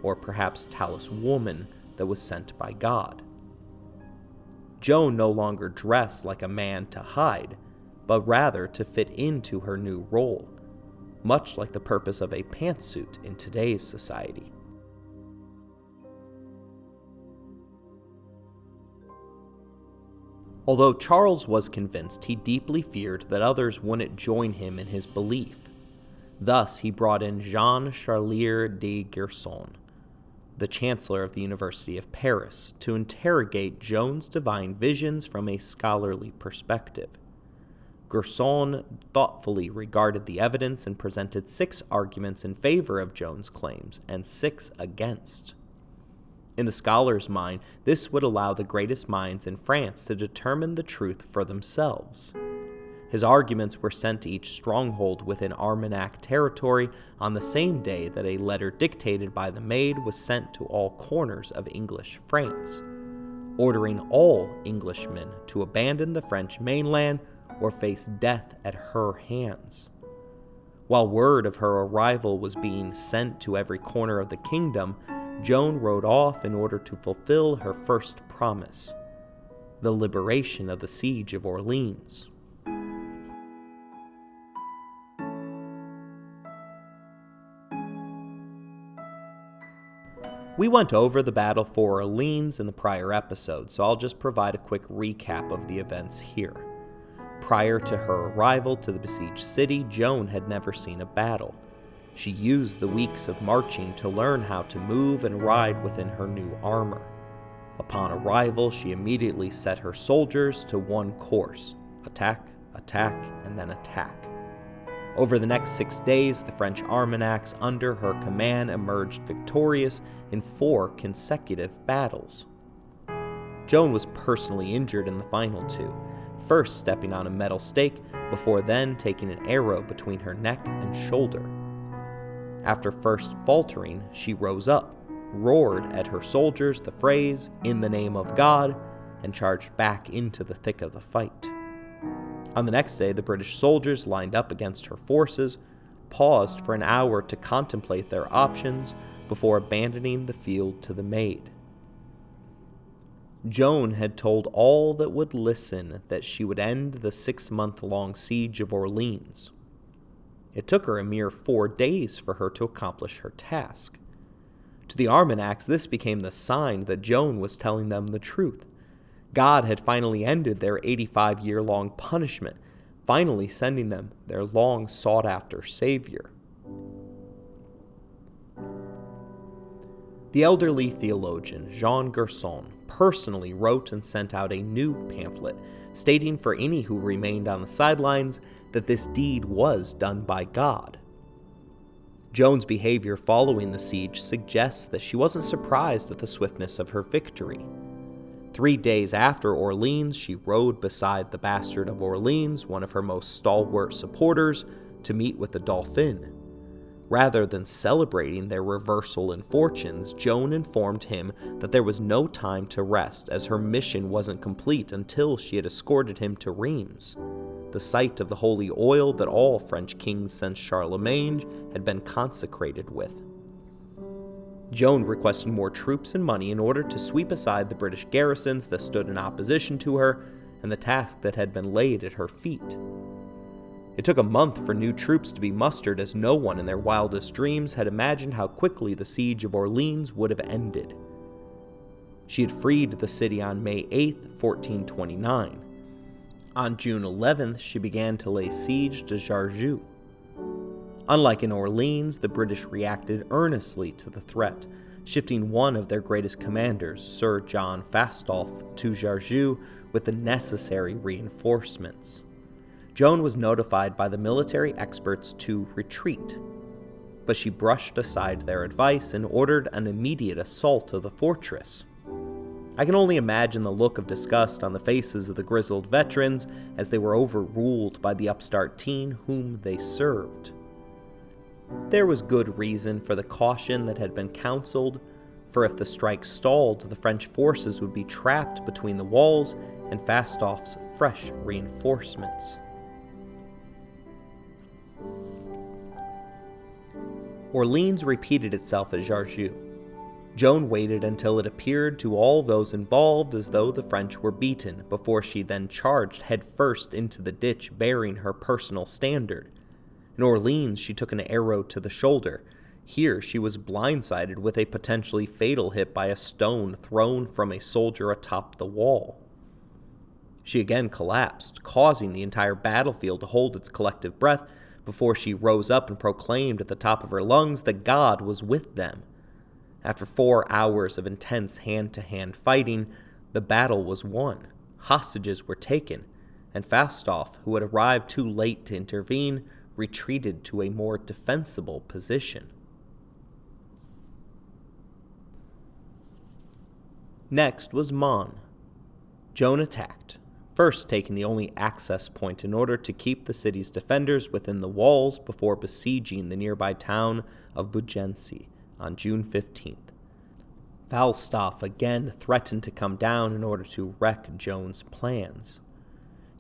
or perhaps taliswoman, that was sent by God? Joan no longer dressed like a man to hide, but rather to fit into her new role, much like the purpose of a pantsuit in today's society. Although Charles was convinced, he deeply feared that others wouldn't join him in his belief. Thus, he brought in Jean Charlier de Gerson, the Chancellor of the University of Paris, to interrogate Joan's divine visions from a scholarly perspective. Gerson thoughtfully regarded the evidence and presented 6 arguments in favor of Joan's claims and 6 against. In the scholar's mind, this would allow the greatest minds in France to determine the truth for themselves. His arguments were sent to each stronghold within Armagnac territory on the same day that a letter dictated by the Maid was sent to all corners of English France, ordering all Englishmen to abandon the French mainland or face death at her hands. While word of her arrival was being sent to every corner of the kingdom, Joan rode off in order to fulfill her first promise, the liberation of the siege of Orleans. We went over the battle for Orleans in the prior episode, so I'll just provide a quick recap of the events here. Prior to her arrival to the besieged city, Joan had never seen a battle. She used the weeks of marching to learn how to move and ride within her new armor. Upon arrival, she immediately set her soldiers to one course: attack, attack, and then attack. Over the next 6 days, the French Armagnacs under her command emerged victorious in 4 consecutive battles. Joan was personally injured in the final 2, first stepping on a metal stake before then taking an arrow between her neck and shoulder. After first faltering, she rose up, roared at her soldiers the phrase, "In the name of God," and charged back into the thick of the fight. On the next day, the British soldiers lined up against her forces, paused for an hour to contemplate their options before abandoning the field to the Maid. Joan had told all that would listen that she would end the 6-month-long siege of Orleans. It took her a mere 4 days for her to accomplish her task. To the Armagnacs, this became the sign that Joan was telling them the truth. God had finally ended their 85-year-long punishment, finally sending them their long-sought-after Savior. The elderly theologian Jean Gerson personally wrote and sent out a new pamphlet, stating for any who remained on the sidelines that this deed was done by God. Joan's behavior following the siege suggests that she wasn't surprised at the swiftness of her victory. 3 days after Orleans, she rode beside the Bastard of Orleans, one of her most stalwart supporters, to meet with the Dauphin. Rather than celebrating their reversal in fortunes, Joan informed him that there was no time to rest, as her mission wasn't complete until she had escorted him to Reims, the site of the holy oil that all French kings since Charlemagne had been consecrated with. Joan requested more troops and money in order to sweep aside the British garrisons that stood in opposition to her and the task that had been laid at her feet. It took a month for new troops to be mustered, as no one in their wildest dreams had imagined how quickly the siege of Orleans would have ended. She had freed the city on May 8, 1429. On June 11th, she began to lay siege to Jargeau. Unlike in Orleans, the British reacted earnestly to the threat, shifting one of their greatest commanders, Sir John Fastolf, to Jargeau with the necessary reinforcements. Joan was notified by the military experts to retreat, but she brushed aside their advice and ordered an immediate assault of the fortress. I can only imagine the look of disgust on the faces of the grizzled veterans as they were overruled by the upstart teen whom they served. There was good reason for the caution that had been counseled, for if the strike stalled, the French forces would be trapped between the walls and Fastolf's fresh reinforcements. Orleans repeated itself at Jargeau. Joan waited until it appeared to all those involved as though the French were beaten, before she then charged headfirst into the ditch bearing her personal standard. In Orleans, she took an arrow to the shoulder. Here she was blindsided with a potentially fatal hit by a stone thrown from a soldier atop the wall. She again collapsed, causing the entire battlefield to hold its collective breath before she rose up and proclaimed at the top of her lungs that God was with them. After 4 hours of intense hand-to-hand fighting, the battle was won, hostages were taken, and Falstaff, who had arrived too late to intervene, retreated to a more defensible position. Next was Mons. Joan attacked, first taking the only access point in order to keep the city's defenders within the walls before besieging the nearby town of Beaugency on June 15th. Falstaff again threatened to come down in order to wreck Joan's plans.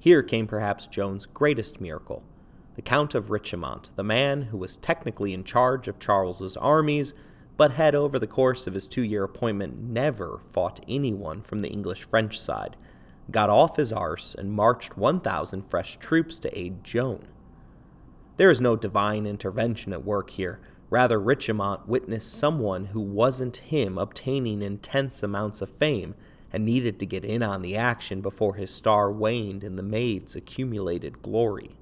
Here came perhaps Joan's greatest miracle. The Count of Richemont, the man who was technically in charge of Charles's armies, but had over the course of his 2-year appointment never fought anyone from the English-French side, got off his arse and marched 1,000 fresh troops to aid Joan. There is no divine intervention at work here. Rather, Richemont witnessed someone who wasn't him obtaining intense amounts of fame and needed to get in on the action before his star waned in the Maid's accumulated glory.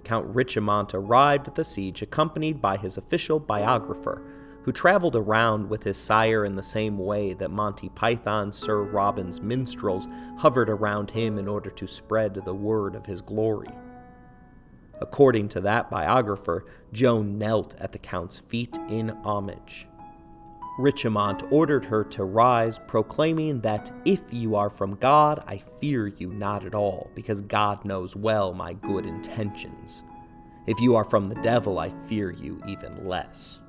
Count Richemont arrived at the siege accompanied by his official biographer, who traveled around with his sire in the same way that Monty Python's Sir Robin's minstrels hovered around him in order to spread the word of his glory. According to that biographer, Joan knelt at the Count's feet in homage. Richemont ordered her to rise, proclaiming that, "If you are from God, I fear you not at all, because God knows well my good intentions. If you are from the devil, I fear you even less."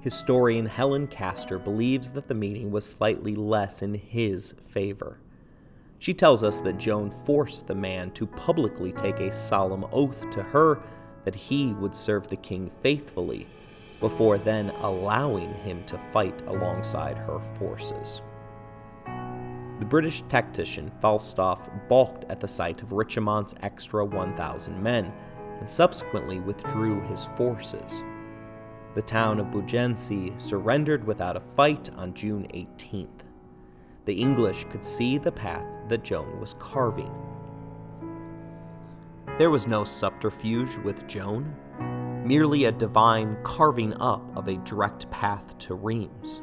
Historian Helen Castor believes that the meeting was slightly less in his favor. She tells us that Joan forced the man to publicly take a solemn oath to her that he would serve the king faithfully, before then allowing him to fight alongside her forces. The British tactician Falstaff balked at the sight of Richemont's extra 1,000 men, and subsequently withdrew his forces. The town of Beaugency surrendered without a fight on June 18th. The English could see the path that Joan was carving. There was no subterfuge with Joan, merely a divine carving up of a direct path to Reims.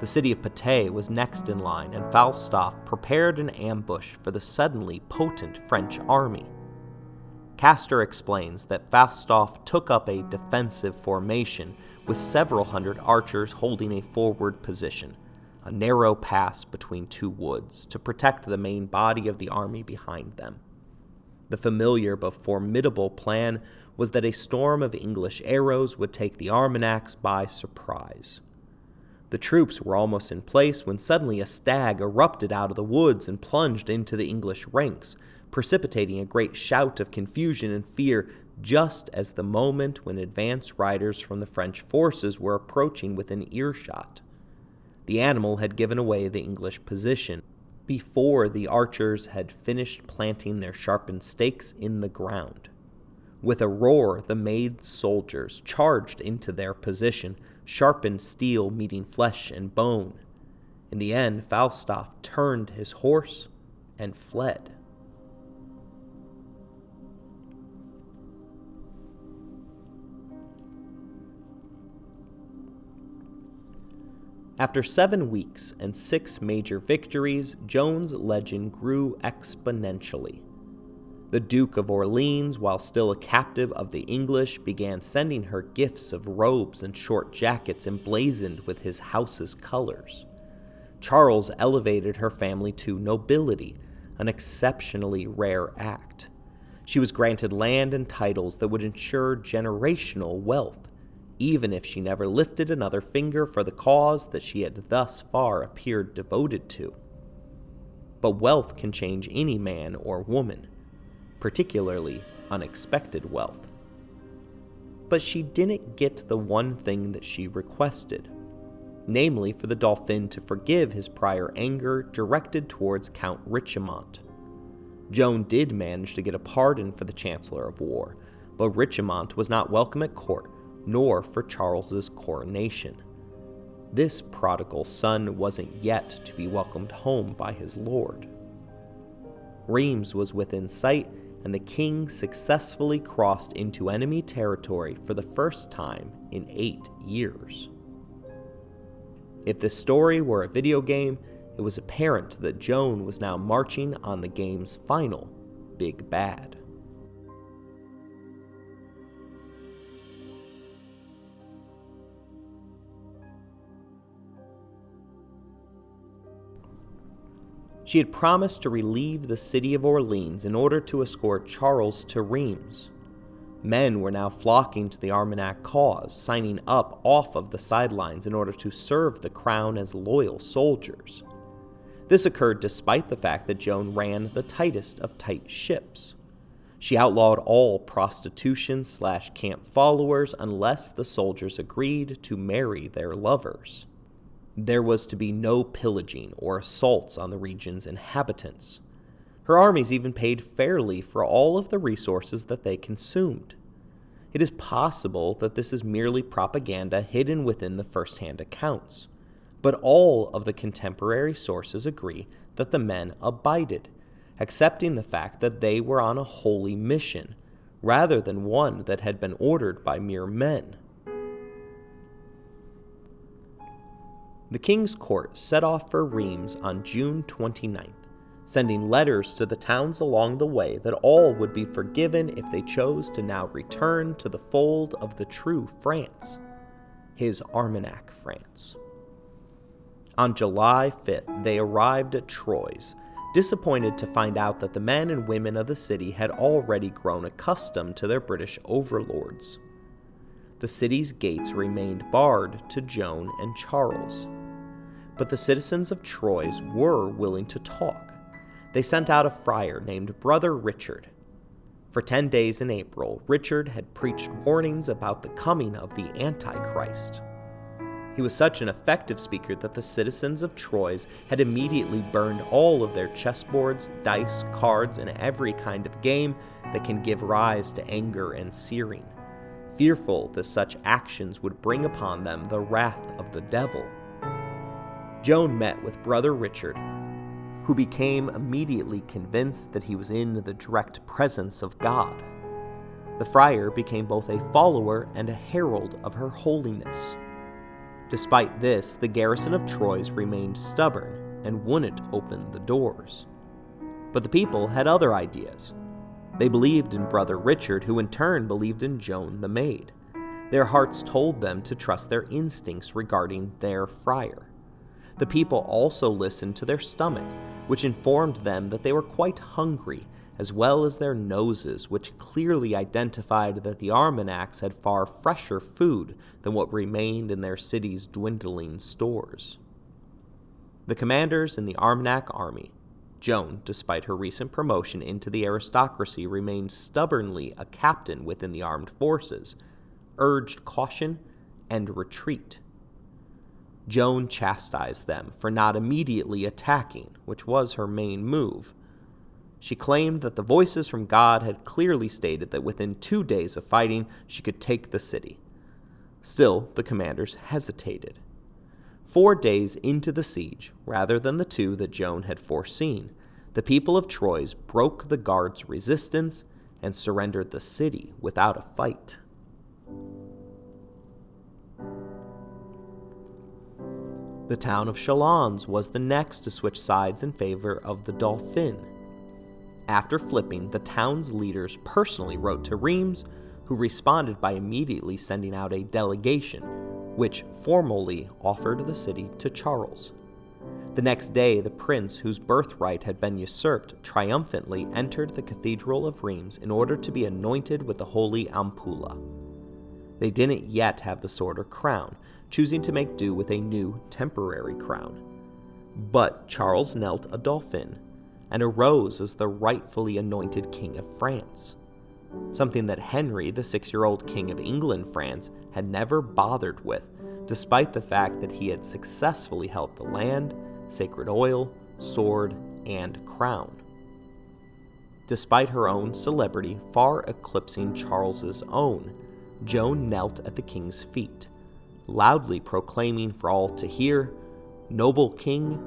The city of Patay was next in line, and Falstaff prepared an ambush for the suddenly potent French army. Castor explains that Falstaff took up a defensive formation with several hundred archers holding a forward position, a narrow pass between two woods, to protect the main body of the army behind them. The familiar but formidable plan was that a storm of English arrows would take the Armagnacs by surprise. The troops were almost in place when suddenly a stag erupted out of the woods and plunged into the English ranks, precipitating a great shout of confusion and fear just as the moment when advance riders from the French forces were approaching within earshot. The animal had given away the English position before the archers had finished planting their sharpened stakes in the ground. With a roar, the Maid's soldiers charged into their position, sharpened steel meeting flesh and bone. In the end, Falstaff turned his horse and fled. After 7 weeks and 6 major victories, Joan's legend grew exponentially. The Duke of Orleans, while still a captive of the English, began sending her gifts of robes and short jackets emblazoned with his house's colors. Charles elevated her family to nobility, an exceptionally rare act. She was granted land and titles that would ensure generational wealth, even if she never lifted another finger for the cause that she had thus far appeared devoted to. But wealth can change any man or woman, particularly unexpected wealth. but she didn't get the one thing that she requested, namely for the Dauphin to forgive his prior anger directed towards Count Richemont. Joan did manage to get a pardon for the Chancellor of War, but Richemont was not welcome at court, nor for Charles's coronation. This prodigal son wasn't yet to be welcomed home by his lord. Reims was within sight, and the king successfully crossed into enemy territory for the first time in 8 years. If this story were a video game, it was apparent that Joan was now marching on the game's final big bad. She had promised to relieve the city of Orleans in order to escort Charles to Reims. Men were now flocking to the Armagnac cause, signing up off of the sidelines in order to serve the crown as loyal soldiers. This occurred despite the fact that Joan ran the tightest of tight ships. She outlawed all prostitution/camp followers unless the soldiers agreed to marry their lovers. There was to be no pillaging or assaults on the region's inhabitants. Her armies even paid fairly for all of the resources that they consumed. It is possible that this is merely propaganda hidden within the first-hand accounts, but all of the contemporary sources agree that the men abided, accepting the fact that they were on a holy mission, rather than one that had been ordered by mere men. The king's court set off for Reims on June 29th, sending letters to the towns along the way that all would be forgiven if they chose to now return to the fold of the true France, his Armagnac France. On July 5th, they arrived at Troyes, disappointed to find out that the men and women of the city had already grown accustomed to their British overlords. The city's gates remained barred to Joan and Charles. But the citizens of Troyes were willing to talk. They sent out a friar named Brother Richard. For 10 days in April, Richard had preached warnings about the coming of the Antichrist. He was such an effective speaker that the citizens of Troyes had immediately burned all of their chessboards, dice, cards, and every kind of game that can give rise to anger and searing, fearful that such actions would bring upon them the wrath of the devil. Joan met with Brother Richard, who became immediately convinced that he was in the direct presence of God. The friar became both a follower and a herald of her holiness. Despite this, the garrison of Troyes remained stubborn and wouldn't open the doors. But the people had other ideas. They believed in Brother Richard, who in turn believed in Joan the Maid. Their hearts told them to trust their instincts regarding their friar. The people also listened to their stomach, which informed them that they were quite hungry, as well as their noses, which clearly identified that the Armagnacs had far fresher food than what remained in their city's dwindling stores. The commanders in the Armagnac army, Joan, despite her recent promotion into the aristocracy, remained stubbornly a captain within the armed forces, urged caution and retreat. Joan chastised them for not immediately attacking, which was her main move. She claimed that the voices from God had clearly stated that within 2 days of fighting, she could take the city. Still, the commanders hesitated. 4 days into the siege, rather than the 2 that Joan had foreseen, the people of Troyes broke the guards' resistance and surrendered the city without a fight. The town of Chalons was the next to switch sides in favor of the Dauphin. After flipping, the town's leaders personally wrote to Reims, who responded by immediately sending out a delegation, which formally offered the city to Charles. The next day, the prince, whose birthright had been usurped, triumphantly entered the cathedral of Reims in order to be anointed with the holy ampulla. They didn't yet have the sword or crown, choosing to make do with a new temporary crown. But Charles knelt a dauphin and arose as the rightfully anointed king of France. something that Henry, the 6-year-old King of England France, had never bothered with, despite the fact that he had successfully held the land, sacred oil, sword, and crown. Despite her own celebrity far eclipsing Charles's own, Joan knelt at the king's feet, loudly proclaiming for all to hear, "Noble king,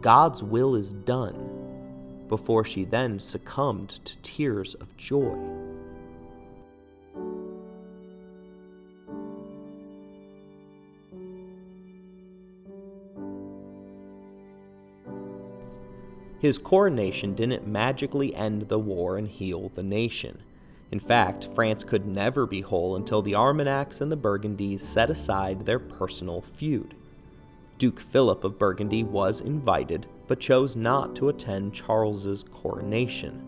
God's will is done," before she then succumbed to tears of joy. His coronation didn't magically end the war and heal the nation. In fact, France could never be whole until the Armagnacs and the Burgundys set aside their personal feud. Duke Philip of Burgundy was invited, but chose not to attend Charles's coronation.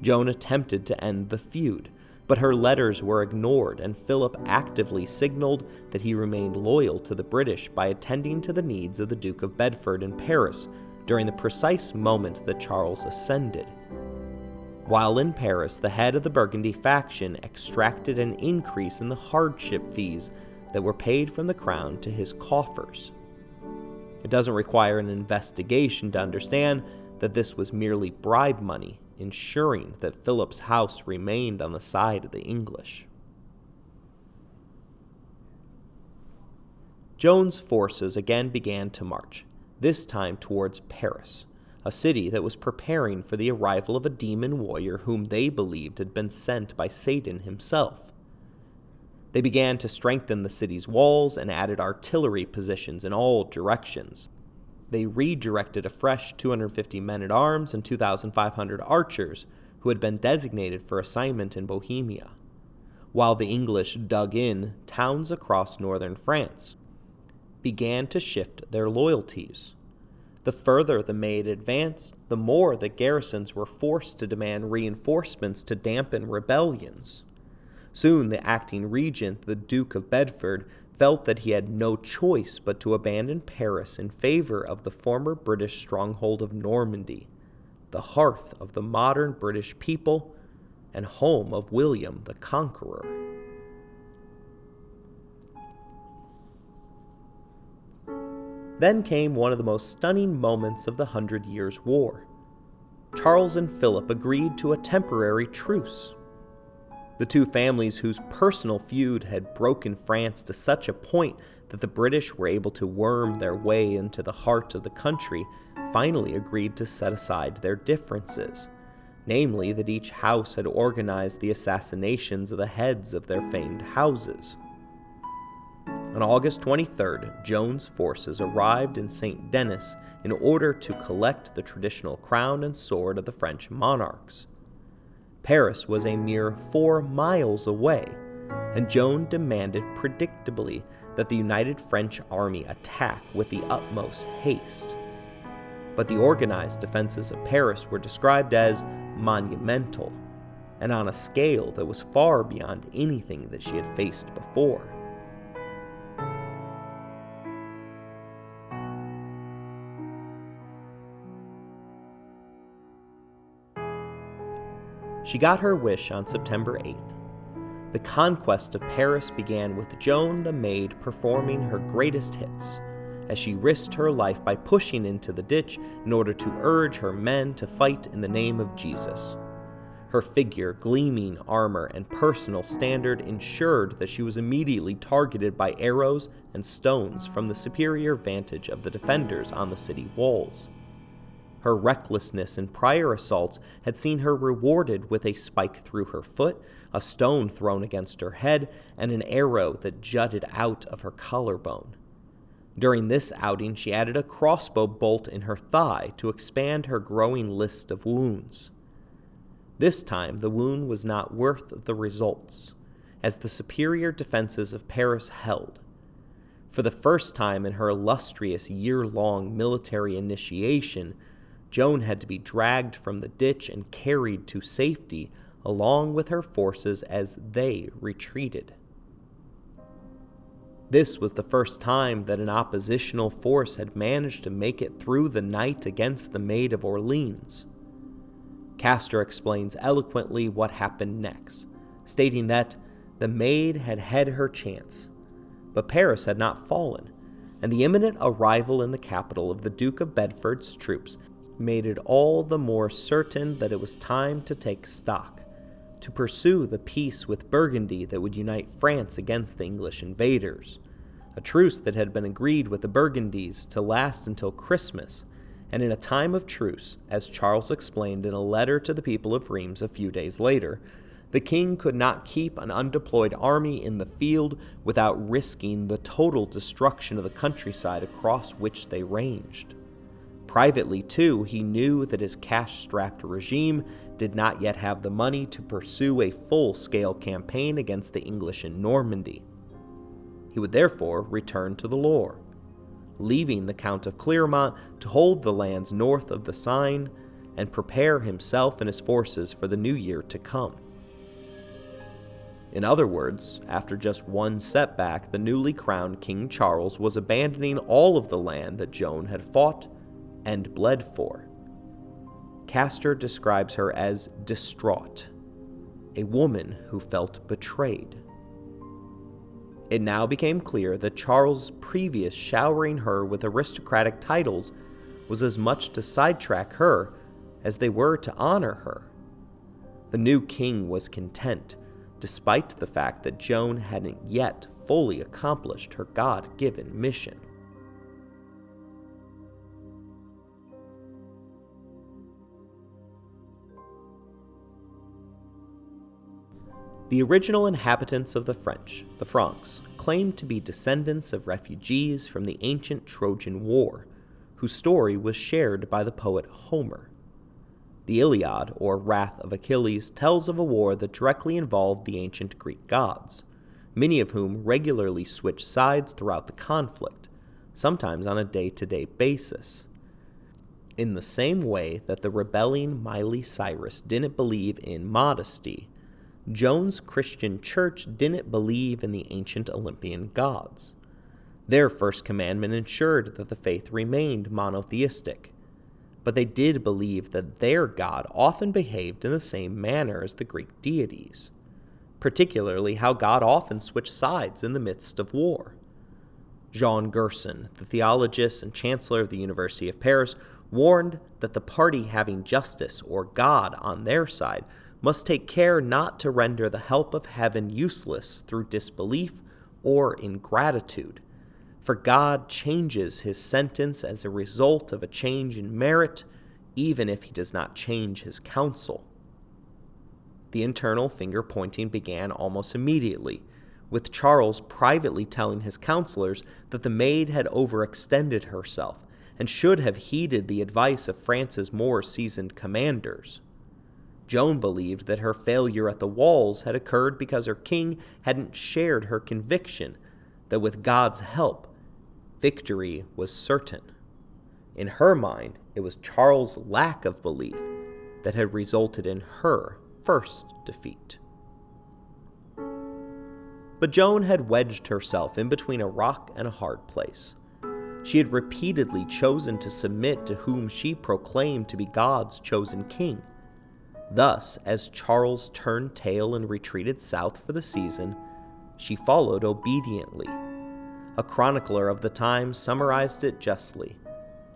Joan attempted to end the feud, but her letters were ignored, and Philip actively signaled that he remained loyal to the British by attending to the needs of the Duke of Bedford in Paris during the precise moment that Charles ascended. While in Paris, the head of the Burgundy faction extracted an increase in the hardship fees that were paid from the crown to his coffers. It doesn't require an investigation to understand that this was merely bribe money, ensuring that Philip's house remained on the side of the English. Joan's forces again began to march, this time towards Paris, a city that was preparing for the arrival of a demon warrior whom they believed had been sent by Satan himself. They began to strengthen the city's walls and added artillery positions in all directions. They redirected a fresh 250 men-at-arms and 2,500 archers who had been designated for assignment in Bohemia, while the English dug in towns across northern France, began to shift their loyalties. The further the Maid advanced, the more the garrisons were forced to demand reinforcements to dampen rebellions. Soon the acting regent, the Duke of Bedford, felt that he had no choice but to abandon Paris in favor of the former British stronghold of Normandy, the hearth of the modern British people and home of William the Conqueror. Then came one of the most stunning moments of the 100 Years' War. Charles and Philip agreed to a temporary truce. The two families whose personal feud had broken France to such a point that the British were able to worm their way into the heart of the country finally agreed to set aside their differences, namely that each house had organized the assassinations of the heads of their famed houses. On August 23rd, Joan's forces arrived in Saint Denis in order to collect the traditional crown and sword of the French monarchs. Paris was a mere 4 miles away, and Joan demanded predictably that the united French army attack with the utmost haste. But the organized defenses of Paris were described as monumental, and on a scale that was far beyond anything that she had faced before. She got her wish on September 8th. The conquest of Paris began with Joan the Maid performing her greatest hits, as she risked her life by pushing into the ditch in order to urge her men to fight in the name of Jesus. Her figure, gleaming armor, and personal standard ensured that she was immediately targeted by arrows and stones from the superior vantage of the defenders on the city walls. Her recklessness in prior assaults had seen her rewarded with a spike through her foot, a stone thrown against her head, and an arrow that jutted out of her collarbone. During this outing, she added a crossbow bolt in her thigh to expand her growing list of wounds. This time, the wound was not worth the results, as the superior defenses of Paris held. For the first time in her illustrious year-long military initiation, Joan had to be dragged from the ditch and carried to safety along with her forces as they retreated. This was the first time that an oppositional force had managed to make it through the night against the Maid of Orleans. Castor explains eloquently what happened next, stating that the Maid had had her chance, but Paris had not fallen, and the imminent arrival in the capital of the Duke of Bedford's troops made it all the more certain that it was time to take stock, to pursue the peace with Burgundy that would unite France against the English invaders, a truce that had been agreed with the Burgundies to last until Christmas, and in a time of truce, as Charles explained in a letter to the people of Reims a few days later, the king could not keep an undeployed army in the field without risking the total destruction of the countryside across which they ranged. Privately, too, he knew that his cash-strapped regime did not yet have the money to pursue a full-scale campaign against the English in Normandy. He would therefore return to the Loire, leaving the Count of Clermont to hold the lands north of the Seine and prepare himself and his forces for the new year to come. In other words, after just one setback, the newly crowned King Charles was abandoning all of the land that Joan had fought and bled for. Castor describes her as distraught, a woman who felt betrayed. It now became clear that Charles' previous showering her with aristocratic titles was as much to sidetrack her as they were to honor her. The new king was content, despite the fact that Joan hadn't yet fully accomplished her God-given mission. The original inhabitants of the French, the Franks, claimed to be descendants of refugees from the ancient Trojan War, whose story was shared by the poet Homer. The Iliad, or Wrath of Achilles, tells of a war that directly involved the ancient Greek gods, many of whom regularly switched sides throughout the conflict, sometimes on a day-to-day basis. In the same way that the rebelling Miley Cyrus didn't believe in modesty, Joan's Christian church didn't believe in the ancient Olympian gods. Their first commandment ensured that the faith remained monotheistic, but they did believe that their God often behaved in the same manner as the Greek deities, particularly how God often switched sides in the midst of war. Jean Gerson, the theologist and chancellor of the University of Paris, warned that the party having justice or God on their side must take care not to render the help of heaven useless through disbelief or ingratitude, for God changes his sentence as a result of a change in merit, even if he does not change his counsel. The internal finger-pointing began almost immediately, with Charles privately telling his counselors that the Maid had overextended herself and should have heeded the advice of France's more seasoned commanders. Joan believed that her failure at the walls had occurred because her king hadn't shared her conviction that with God's help, victory was certain. In her mind, it was Charles' lack of belief that had resulted in her first defeat. But Joan had wedged herself in between a rock and a hard place. She had repeatedly chosen to submit to whom she proclaimed to be God's chosen king. Thus, as Charles turned tail and retreated south for the season, she followed obediently. A chronicler of the time summarized it justly,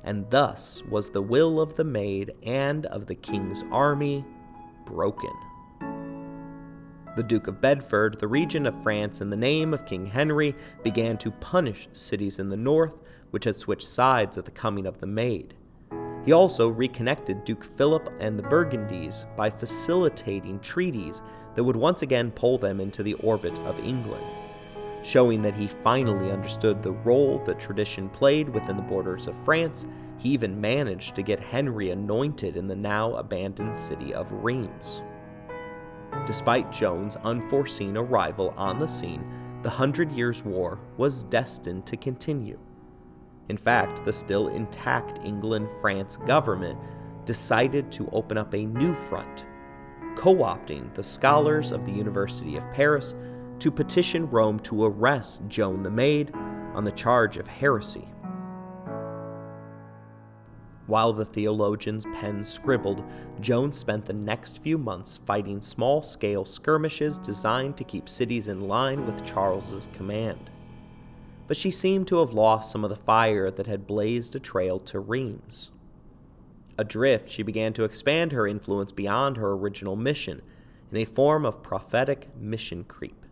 and thus was the will of the Maid and of the king's army broken. The Duke of Bedford, the regent of France in the name of King Henry, began to punish cities in the north which had switched sides at the coming of the Maid. He also reconnected Duke Philip and the Burgundies by facilitating treaties that would once again pull them into the orbit of England, showing that he finally understood the role that tradition played within the borders of France. He even managed to get Henry anointed in the now abandoned city of Reims. Despite Joan's unforeseen arrival on the scene, the 100 Years' War was destined to continue. In fact, the still intact England-France government decided to open up a new front, co-opting the scholars of the University of Paris to petition Rome to arrest Joan the Maid on the charge of heresy. While the theologian's pen scribbled, Joan spent the next few months fighting small-scale skirmishes designed to keep cities in line with Charles's command. But she seemed to have lost some of the fire that had blazed a trail to Reims. Adrift, she began to expand her influence beyond her original mission, in a form of prophetic mission creep.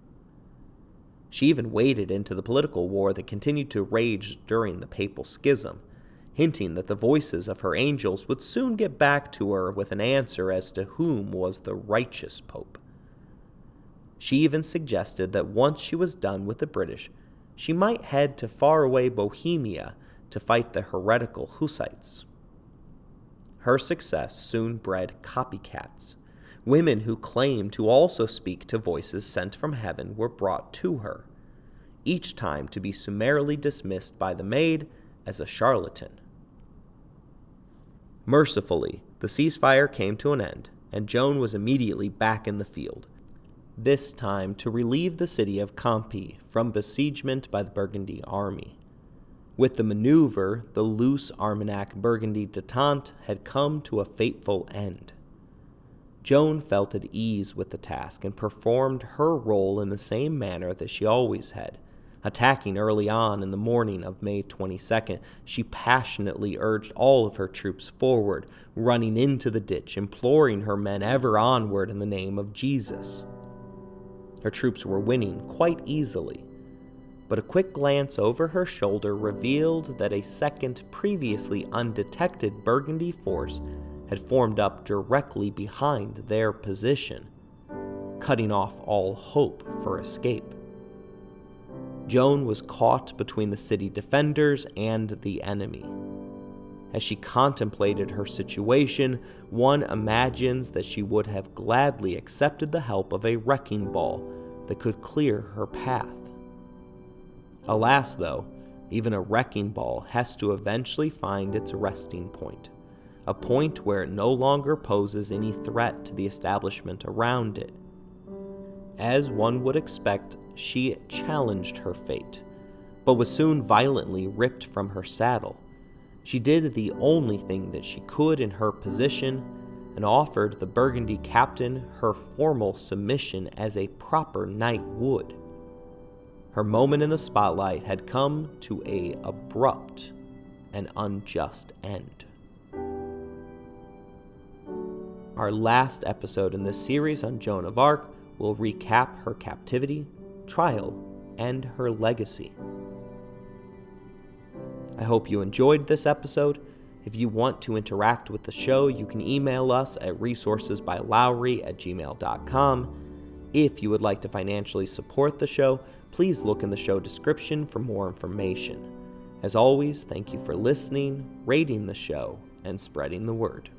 She even waded into the political war that continued to rage during the papal schism, hinting that the voices of her angels would soon get back to her with an answer as to whom was the righteous pope. She even suggested that once she was done with the British, she might head to faraway Bohemia to fight the heretical Hussites. Her success soon bred copycats. Women who claimed to also speak to voices sent from heaven were brought to her, each time to be summarily dismissed by the Maid as a charlatan. Mercifully, the ceasefire came to an end, and Joan was immediately back in the field, this time to relieve the city of Campy from besiegement by the Burgundy army. With the maneuver, the loose Armagnac-Burgundy détente had come to a fateful end. Joan felt at ease with the task and performed her role in the same manner that she always had. Attacking early on in the morning of May 22nd, she passionately urged all of her troops forward, running into the ditch, imploring her men ever onward in the name of Jesus. Her troops were winning quite easily, but a quick glance over her shoulder revealed that a second, previously undetected Burgundy force had formed up directly behind their position, cutting off all hope for escape. Joan was caught between the city defenders and the enemy. As she contemplated her situation, one imagines that she would have gladly accepted the help of a wrecking ball that could clear her path. Alas, though, even a wrecking ball has to eventually find its resting point, a point where it no longer poses any threat to the establishment around it. As one would expect, she challenged her fate, but was soon violently ripped from her saddle. She did the only thing that she could in her position and offered the Burgundy captain her formal submission as a proper knight would. Her moment in the spotlight had come to an abrupt and unjust end. Our last episode in this series on Joan of Arc will recap her captivity, trial, and her legacy. I hope you enjoyed this episode. If you want to interact with the show, you can email us at resourcesbylowery@gmail.com. If you would like to financially support the show, please look in the show description for more information. As always, thank you for listening, rating the show, and spreading the word.